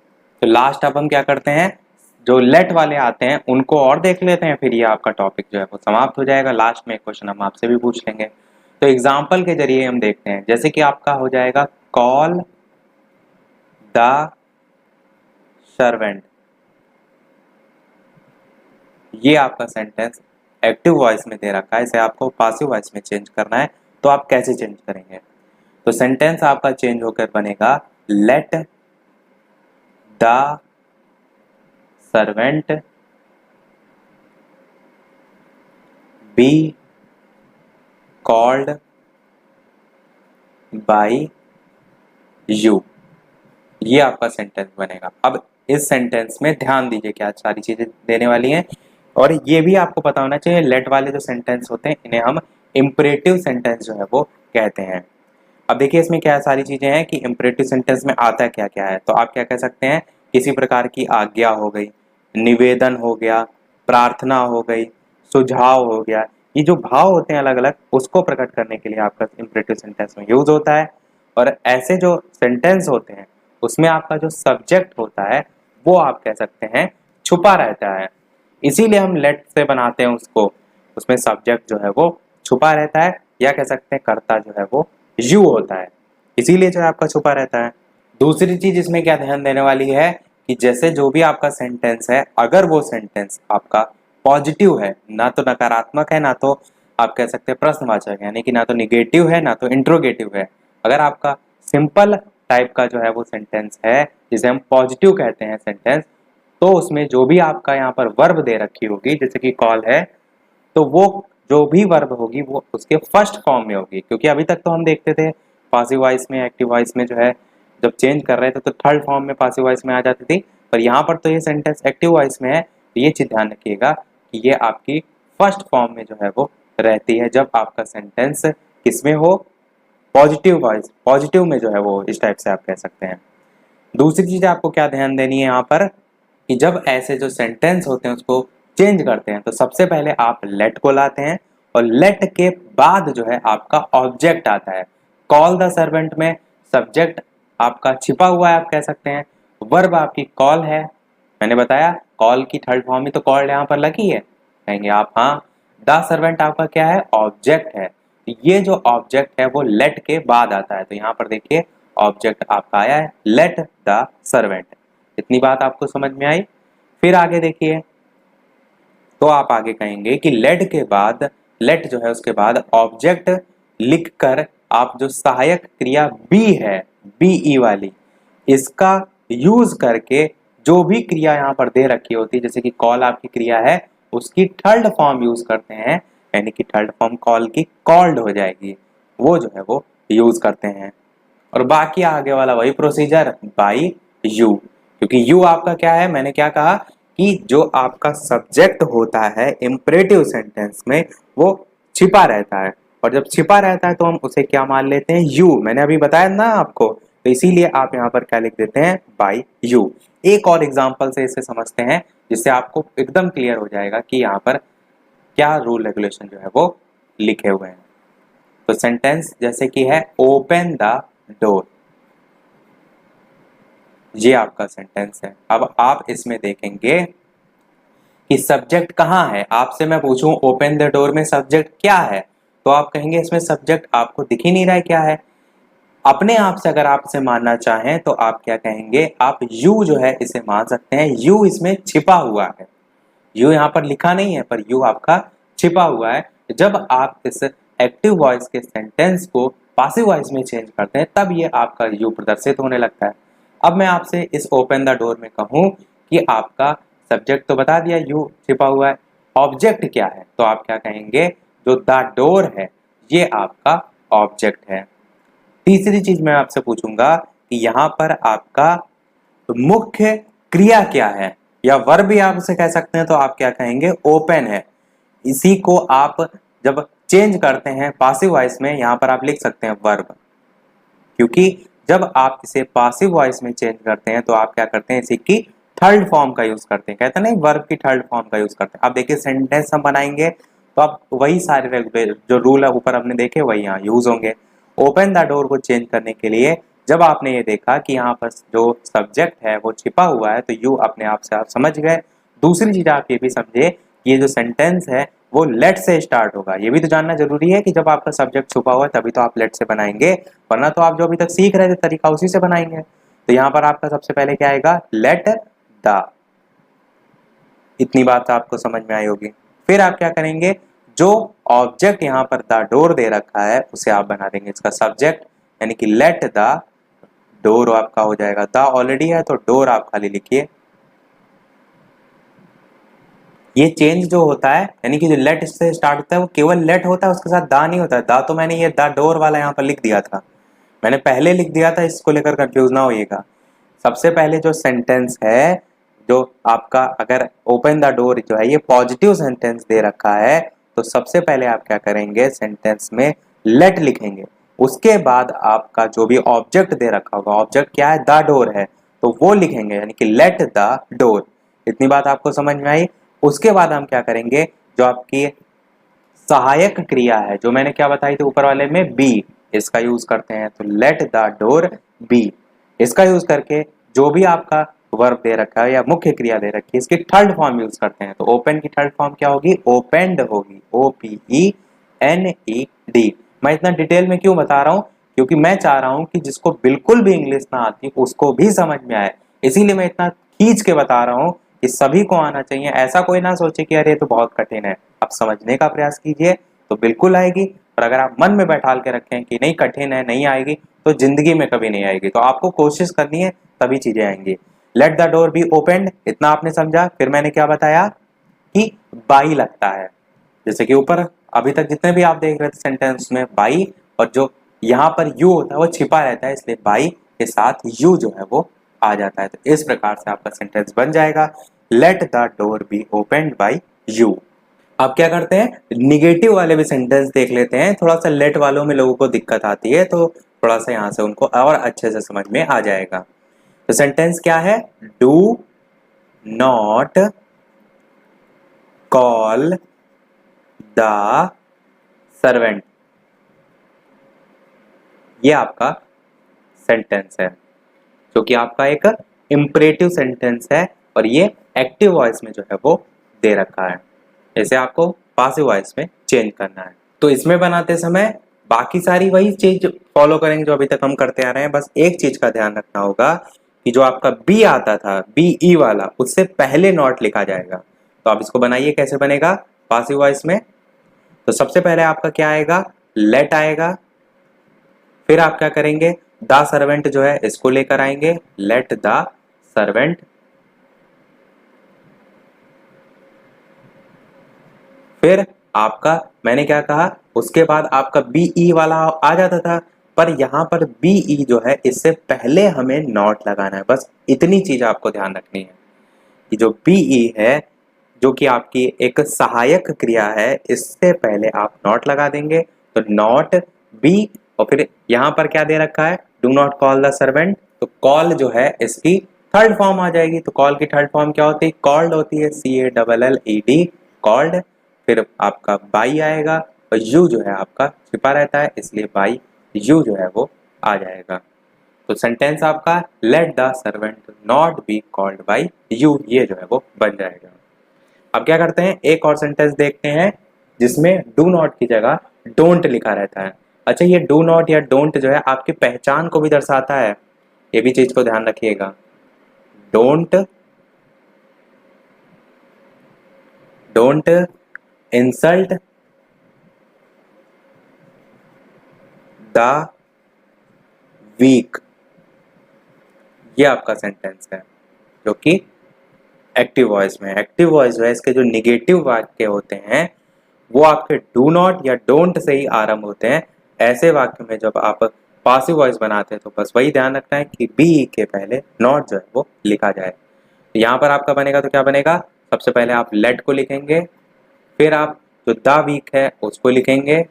तो लास्ट अब हम क्या करते हैं, जो लेट वाले आते हैं उनको और देख लेते हैं, फिर ये आपका टॉपिक जो है वो समाप्त हो जाएगा। लास्ट में एक क्वेश्चन हम आपसे भी पूछ लेंगे। तो एग्जाम्पल के जरिए हम देखते हैं, जैसे कि आपका हो जाएगा कॉल द सर्वेंट। ये आपका सेंटेंस एक्टिव वॉइस में दे रखा है, इसे आपको पासिव वॉइस में चेंज करना है। तो आप कैसे चेंज करेंगे, तो सेंटेंस आपका चेंज होकर बनेगा let the servant be called by you. ये आपका सेंटेंस बनेगा। अब इस सेंटेंस में ध्यान दीजिए क्या सारी चीजें देने वाली हैं। और ये भी आपको पता होना चाहिए, लेट वाले जो सेंटेंस होते हैं इन्हें हम इम्परेटिव सेंटेंस जो है वो कहते हैं। अब देखिए इसमें क्या सारी चीजें हैं कि इम्परेटिव सेंटेंस में आता क्या क्या है। तो आप क्या कह सकते हैं, किसी प्रकार की आज्ञा हो गई, निवेदन हो गया, प्रार्थना हो गई, सुझाव हो गया। ये जो भाव होते हैं अलग अलग, उसको प्रकट करने के लिए आपका इम्परेटिव सेंटेंस में यूज होता है। और ऐसे जो सेंटेंस होते हैं उसमें आपका जो सब्जेक्ट होता है वो आप कह सकते हैं छुपा रहता है, इसीलिए हम लेट से बनाते हैं उसको। उसमें सब्जेक्ट जो है वो छुपा रहता है, या कह सकते हैं कर्ता जो है वो यू होता है, इसीलिए जो है आपका छुपा रहता है। दूसरी चीज इसमें क्या ध्यान देने वाली है कि जैसे जो भी आपका सेंटेंस है, अगर वो सेंटेंस आपका पॉजिटिव है, ना तो नकारात्मक है, ना तो आप कह सकते हैं प्रश्नवाचक, यानी कि ना तो निगेटिव है ना तो इंट्रोगेटिव है, अगर आपका सिंपल टाइप का जो है वो सेंटेंस है जिसे हम पॉजिटिव कहते हैं सेंटेंस, तो उसमें जो भी आपका यहाँ पर वर्ब दे रखी होगी, जैसे कि कॉल है, तो वो जो भी वर्ब होगी वो उसके फर्स्ट फॉर्म में होगी। क्योंकि अभी तक तो हम देखते थे पासिव वॉइस में, एक्टिव वॉइस में जो है जब चेंज कर रहे थे तो थर्ड फॉर्म में पासिव वॉइस में आ जाती थी, पर यहाँ पर तो ये सेंटेंस एक्टिव वॉइस में है, तो ये चीज ध्यान रखिएगा कि ये आपकी फर्स्ट फॉर्म में जो है वो रहती है जब आपका सेंटेंस किसमें हो, पॉजिटिव वॉइस, पॉजिटिव में जो है वो इस टाइप से आप कह सकते हैं। दूसरी चीज आपको क्या ध्यान देनी है यहाँ पर कि जब ऐसे जो सेंटेंस होते हैं उसको चेंज करते हैं तो सबसे पहले आप लेट को लाते हैं, और लेट के बाद जो है आपका ऑब्जेक्ट आता है। कॉल द सर्वेंट में सब्जेक्ट आपका छिपा हुआ है, आप कह सकते हैं। वर्ब आपकी कॉल है, मैंने बताया कॉल की थर्ड फॉर्म में तो कॉल यहाँ पर लगी है, कहेंगे आप हाँ। द सर्वेंट आपका क्या है, ऑब्जेक्ट है। ये जो ऑब्जेक्ट है वो लेट के बाद आता है, तो यहाँ पर देखिए ऑब्जेक्ट आपका आया है लेट द सर्वेंट। इतनी बात आपको समझ में आई। फिर आगे देखिए, तो आप आगे कहेंगे कि लेट के बाद, लेट जो है उसके बाद ऑब्जेक्ट लिखकर आप जो सहायक क्रिया बी है, बी ई वाली, इसका यूज करके जो भी क्रिया यहाँ पर दे रखी होती है, जैसे कि कॉल आपकी क्रिया है उसकी थर्ड फॉर्म यूज करते हैं, यानी कि थर्ड फॉर्म कॉल की कॉल्ड हो जाएगी, वो जो है वो यूज करते हैं। और बाकी आगे वाला वही प्रोसीजर बाई यू, क्योंकि यू आपका क्या है, मैंने क्या कहा कि जो आपका सब्जेक्ट होता है इम्परेटिव सेंटेंस में वो छिपा रहता है, और जब छिपा रहता है तो हम उसे क्या मान लेते हैं, यू। मैंने अभी बताया ना आपको, तो इसीलिए आप यहाँ पर क्या लिख देते हैं, बाई यू। एक और एग्जांपल से इसे समझते हैं जिससे आपको एकदम क्लियर हो जाएगा कि यहाँ पर क्या रूल रेगुलेशन जो है वो लिखे हुए हैं। तो सेंटेंस जैसे कि है ओपन द डोर, ये आपका सेंटेंस है। अब आप इसमें देखेंगे कि सब्जेक्ट कहाँ है। आपसे मैं पूछूं ओपन द डोर में सब्जेक्ट क्या है, तो आप कहेंगे इसमें सब्जेक्ट आपको दिख ही नहीं रहा है क्या है। अपने आप से अगर आप इसे मानना चाहें तो आप क्या कहेंगे, आप यू जो है इसे मान सकते हैं, यू इसमें छिपा हुआ है। यू यहाँ पर लिखा नहीं है पर यू आपका छिपा हुआ है। जब आप इस एक्टिव वॉइस के सेंटेंस को पासिव वॉइस में चेंज करते हैं तब ये आपका यू प्रदर्शित होने लगता है। अब मैं आपसे इस ओपन द डोर में कहूं कि आपका सब्जेक्ट तो बता दिया यू छिपा हुआ है, ऑब्जेक्ट क्या है, तो आप क्या कहेंगे, जो द डोर है ये आपका ऑब्जेक्ट है। तीसरी चीज मैं आपसे पूछूंगा कि यहाँ पर आपका मुख्य क्रिया क्या है, या वर्ब भी आप उसे कह सकते हैं, तो आप क्या कहेंगे, ओपन है। इसी को आप जब चेंज करते हैं पासिव वॉइस में, यहाँ पर आप लिख सकते हैं वर्ब, क्योंकि जब आप इसे पासिव वॉइस में चेंज करते हैं तो आप क्या करते हैं, इसी की थर्ड फॉर्म का यूज करते हैं, कहते हैं नहीं वर्ब की थर्ड फॉर्म का यूज करते हैं। अब देखिए सेंटेंस हम बनाएंगे तो अब वही सारे जो रूल है ऊपर हमने देखे वही यहाँ यूज होंगे। ओपन द डोर को चेंज करने के लिए जब आपने ये देखा कि यहाँ पर जो सब्जेक्ट है वो छिपा हुआ है तो यू अपने आप से आप समझ गए। दूसरी चीज आप ये भी समझे कि ये जो सेंटेंस है वो लेट से स्टार्ट होगा। ये भी तो जानना जरूरी है कि जब आपका सब्जेक्ट छुपा हुआ है तभी तो आप लेट से बनाएंगे, वरना तो आप जो अभी तक सीख रहे थे तरीका उसी से बनाएंगे। तो यहाँ पर आपका सबसे पहले क्या आएगा, लेट द। इतनी बात आपको समझ में आई होगी। फिर आप क्या करेंगे, जो ऑब्जेक्ट यहाँ पर द डोर दे रखा है उसे आप बना देंगे इसका सब्जेक्ट, यानी कि लेट द डोर आपका हो जाएगा, द ऑलरेडी है तो डोर आप खाली लिखिए। ये चेंज जो होता है यानी कि जो लेट से स्टार्ट होता है वो केवल लेट होता है, उसके साथ दा नहीं होता है। दा तो मैंने ये द डोर वाला यहाँ पर लिख दिया था, मैंने पहले लिख दिया था, इसको लेकर कंफ्यूज ना होइएगा। सबसे पहले जो सेंटेंस है, जो आपका अगर ओपन द डोर जो है ये पॉजिटिव सेंटेंस दे रखा है, तो सबसे पहले आप क्या करेंगे, सेंटेंस में लेट लिखेंगे। उसके बाद आपका जो भी ऑब्जेक्ट दे रखा होगा, ऑब्जेक्ट क्या है, द डोर है, तो वो लिखेंगे, यानी कि लेट द डोर। इतनी बात आपको समझ में आई। उसके बाद हम क्या करेंगे, जो आपकी सहायक क्रिया है, जो मैंने क्या बताई थी ऊपर वाले में, बी, इसका यूज करते हैं। तो लेट द डोर बी, इसका यूज करके जो भी आपका वर्ब दे रखा है या मुख्य क्रिया दे रखी है, इसकी थर्ड फॉर्म यूज करते हैं। तो ओपन की थर्ड फॉर्म क्या होगी, ओपेंड होगी, OPENED। मैं इतना डिटेल में क्यों बता रहा हूं, क्योंकि मैं चाह रहा हूं कि जिसको बिल्कुल भी इंग्लिश ना आती उसको भी समझ में आए, इसीलिए मैं इतना खींच के बता रहा हूं कि सभी को आना चाहिए। ऐसा कोई ना सोचे कि अरे ये तो बहुत कठिन है। आप समझने का प्रयास कीजिए तो बिल्कुल आएगी, और अगर आप मन में बैठाल के रखें कि नहीं कठिन है, नहीं आएगी, तो जिंदगी में कभी नहीं आएगी। तो आपको कोशिश करनी है, तभी चीजें आएंगी। Let the door be opened, इतना आपने समझा। फिर मैंने क्या बताया कि बाई लगता है, जैसे कि ऊपर अभी तक जितने भी आप देख रहे थे सेंटेंस में बाई, और जो यहाँ पर यू होता है वो छिपा रहता है, इसलिए बाई के साथ यू जो है वो आ जाता है। तो इस प्रकार से आपका सेंटेंस बन जाएगा, let the door be opened by you. अब क्या करते हैं, निगेटिव वाले भी सेंटेंस देख लेते हैं। थोड़ा सा लेट वालों में लोगों को दिक्कत आती है, तो थोड़ा सा यहाँ से उनको और अच्छे से समझ में आ जाएगा। तो सेंटेंस क्या है, do not call the servant, ये आपका सेंटेंस है, जो कि आपका एक इंपरेटिव सेंटेंस है, और ये एक्टिव वॉइस में जो है वो दे रखा है। इसे आपको पासिव वॉइस में चेंज करना है। तो इसमें बनाते समय बाकी सारी वही चीज फॉलो करेंगे जो अभी तक हम करते आ रहे हैं। बस एक चीज का ध्यान रखना होगा कि जो आपका बी आता था, BE वाला, उससे पहले नॉट लिखा जाएगा। तो आप इसको बनाइए, कैसे बनेगा पासिव वॉइस में। तो सबसे पहले आपका क्या आएगा, लेट आएगा। फिर आप क्या करेंगे, द सर्वेंट जो है इसको लेकर आएंगे, लेट द सर्वेंट। फिर आपका मैंने क्या कहा, उसके बाद आपका BE वाला आ जाता था, पर यहां पर BE जो है इससे पहले हमें नॉट लगाना है। बस इतनी चीज आपको ध्यान रखनी है कि जो BE है, जो कि आपकी एक सहायक क्रिया है, इससे पहले आप नॉट लगा देंगे। तो नॉट बी, और फिर यहां पर क्या दे रखा है, do not call the servant, तो कॉल जो है इसकी थर्ड फॉर्म आ जाएगी। तो कॉल की थर्ड फॉर्म क्या होती है, कॉल्ड होती है, CALLED, कॉल्ड। फिर आपका बाई आएगा, और यू जो है आपका छिपा रहता है, इसलिए बाई यू जो है वो आ जाएगा। तो सेंटेंस आपका let the servant not be called by you, ये जो है वो बन जाएगा। अब क्या करते हैं, एक और सेंटेंस देखते हैं जिसमें डू नॉट की जगह डोंट लिखा रहता है। अच्छा, ये डू नॉट या डोंट जो है आपकी पहचान को भी दर्शाता है, ये भी चीज को ध्यान रखिएगा। Don't don't insult the weak, ये आपका सेंटेंस है, जो कि एक्टिव वॉइस में। एक्टिव वॉइस है, इसके जो निगेटिव वाक्य होते हैं वो आपके डू नॉट या डोंट से ही आरंभ होते हैं। ऐसे वाक्य में जब आप पासिव वॉइस बनाते हैं तो बस वही ध्यान रखना है कि बी के पहले नॉट जो है वो लिखा जाए। तो यहाँ पर आपका बनेगा, तो क्या बनेगा, सबसे पहले आप लेट को लिखेंगे, फिर आप जो द वीक है उसको लिखेंगे,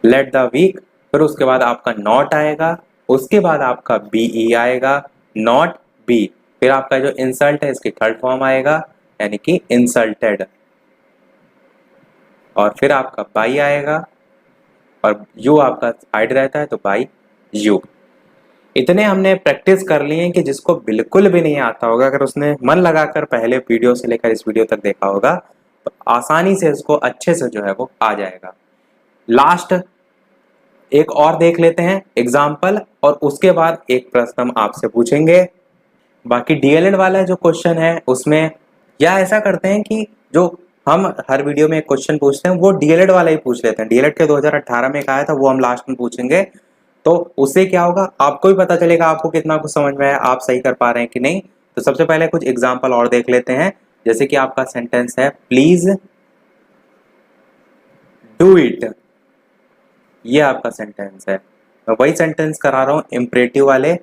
लेट द वीक। फिर उसके बाद आपका नॉट आएगा, उसके बाद आपका BE आएगा, नॉट बी। फिर आपका जो इंसल्ट है इसकी थर्ड फॉर्म आएगा, यानी कि इंसल्टेड। और फिर आपका बाई आएगा, और यू आपका हाइड रहता है, तो बाई यू। इतने हमने प्रैक्टिस कर लिए हैं कि जिसको बिल्कुल भी नहीं आता होगा, अगर उसने मन लगाकर पहले वीडियो से लेकर इस वीडियो तक देखा होगा, तो आसानी से इसको अच्छे से जो है वो आ जाएगा। लास्ट एक और देख लेते हैं एग्जाम्पल, और उसके बाद एक प्रश्न हम आपसे पूछेंगे। बाकी DLED वाला जो क्वेश्चन है उसमें, या ऐसा करते हैं कि जो हम हर वीडियो में एक क्वेश्चन पूछते हैं वो DLED वाला ही पूछ लेते हैं। DLED के 2018 में एक आया था, वो हम लास्ट में पूछेंगे। तो उससे क्या होगा, आपको भी पता चलेगा आपको कितना कुछ समझ में आया, आप सही कर पा रहे हैं कि नहीं। तो सबसे पहले कुछ एग्जाम्पल और देख लेते हैं। जैसे कि आपका सेंटेंस है, प्लीज डू इट, ये आपका सेंटेंस है। मैं वही सेंटेंस करा रहा हूँ इम्परेटिव वाले,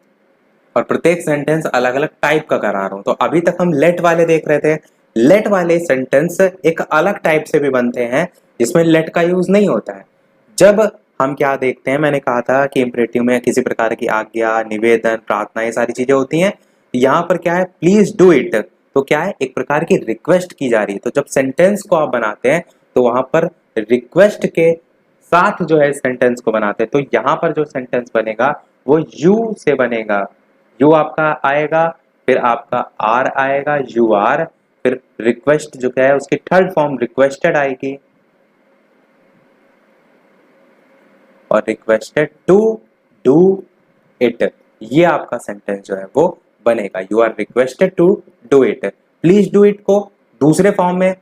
और प्रत्येक सेंटेंस अलग अलग टाइप का करा रहा हूँ। तो अभी तक हम लेट वाले देख रहे थे। लेट वाले सेंटेंस एक अलग टाइप से भी बनते हैं जिसमें लेट का यूज नहीं होता है। जब हम क्या देखते हैं, मैंने कहा था कि इम्परेटिव में किसी प्रकार की आज्ञा, निवेदन, प्रार्थना, ये सारी चीजें होती हैं। यहाँ पर क्या है, प्लीज डू इट, तो क्या है, एक प्रकार की रिक्वेस्ट की जा रही है। तो जब सेंटेंस को आप बनाते हैं तो वहां पर रिक्वेस्ट के साथ जो है सेंटेंस को बनाते हैं। तो यहाँ पर जो सेंटेंस बनेगा वो यू से बनेगा। यू आपका आएगा, फिर आपका आर आएगा, यू आर, फिर रिक्वेस्ट जो क्या है उसकी थर्ड फॉर्म रिक्वेस्टेड आएगी, और रिक्वेस्टेड टू डू इट। ये आपका सेंटेंस जो है वो बनेगा, you are requested to do it. Please do it को दूसरे फॉर्म में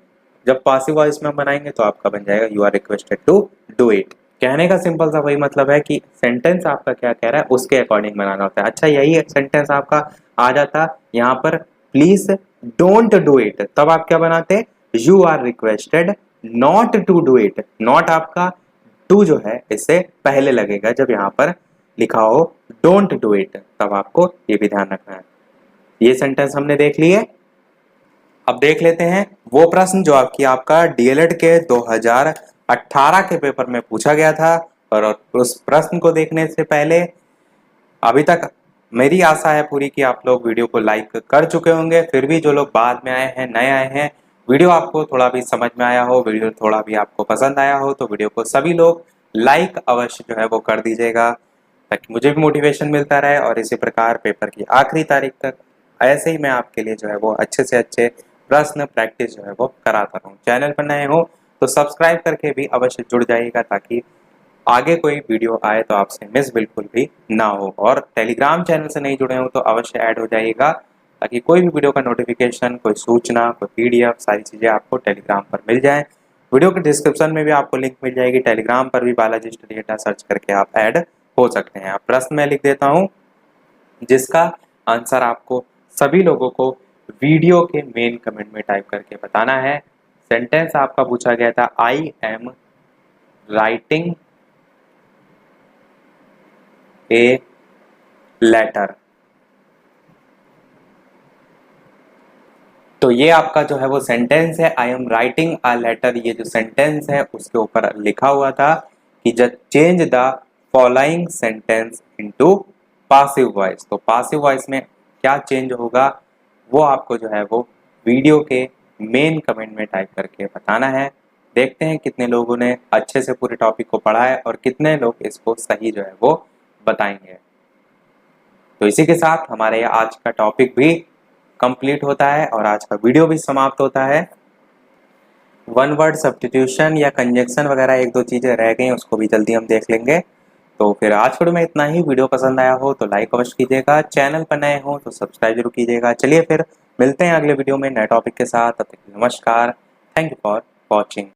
जब पासिव वॉइस में बनाएंगे तो आपका बन जाएगा you are requested to do it. कहने का सिंपल सा वही मतलब है कि सेंटेंस आपका क्या कह रहा है उसके अकॉर्डिंग बनाना होता है। अच्छा, यही सेंटेंस आपका आ जाता यहाँ पर प्लीज डोंट डू इट, तब आप क्या बनाते, you are requested not to do it. Not आपका टू जो है इससे पहले लगेगा, जब यहाँ पर लिखा हो डोंट डू इट, तब आपको ये भी ध्यान रखना है। ये सेंटेंस हमने देख लिए। अब देख लेते हैं वो प्रश्न जो आपका डीएलएड के 2018 के पेपर में पूछा गया था। और उस प्रश्न को देखने से पहले अभी तक मेरी आशा है पूरी कि आप लोग वीडियो को लाइक कर चुके होंगे। फिर भी जो लोग बाद में आए हैं, नए आए हैं, वीडियो आपको थोड़ा भी समझ में आया हो, वीडियो थोड़ा भी आपको पसंद आया हो, तो वीडियो को सभी लोग लाइक अवश्य जो है वो कर दीजिएगा, ताकि मुझे भी मोटिवेशन मिलता रहे। और इसी प्रकार पेपर की आखिरी तारीख तक ऐसे ही मैं आपके लिए जो है वो अच्छे से अच्छे प्रश्न प्रैक्टिस जो है वो कराता रहूँ। चैनल पर नए हो तो सब्सक्राइब करके भी अवश्य जुड़ जाइएगा, ताकि आगे कोई वीडियो आए तो आपसे मिस बिल्कुल भी ना हो। और टेलीग्राम चैनल से नहीं जुड़े हो तो अवश्य ऐड हो जाइएगा, ताकि कोई भी वीडियो का नोटिफिकेशन, कोई सूचना, कोई पीडीएफ, सारी चीज़ें आपको टेलीग्राम पर मिल जाए। वीडियो के डिस्क्रिप्शन में भी आपको लिंक मिल जाएगी, टेलीग्राम पर भी बालाजी स्टडी अड्डा सर्च करके आप ऐड हो सकते हैं। आप प्रश्न में लिख देता हूँ जिसका आंसर आपको सभी लोगों को वीडियो के मेन कमेंट में टाइप करके बताना है। सेंटेंस आपका पूछा गया था, I am writing a letter. तो ये आपका जो है वो सेंटेंस है, I am writing a letter. ये जो सेंटेंस है उसके ऊपर लिखा हुआ था कि just change the following sentence into passive voice. तो पासिव वॉइस में क्या चेंज होगा वो आपको जो है वो वीडियो के मेन कमेंट में टाइप करके बताना है। देखते हैं कितने लोगों ने अच्छे से पूरे टॉपिक को पढ़ा है और कितने लोग इसको सही जो है वो बताएंगे। तो इसी के साथ हमारे आज का टॉपिक भी कंप्लीट होता है और आज का वीडियो भी समाप्त होता है। वन वर्ड सब्स्टिट्यूशन या कंजक्शन वगैरह एक दो चीज़ें रह गई, उसको भी जल्दी हम देख लेंगे। तो फिर आज वीडियो में इतना ही। वीडियो पसंद आया हो तो लाइक अवश्य कीजिएगा, चैनल पर नए हो तो सब्सक्राइब जरूर कीजिएगा। चलिए फिर मिलते हैं अगले वीडियो में नए टॉपिक के साथ। तब तक नमस्कार, थैंक यू फॉर वॉचिंग।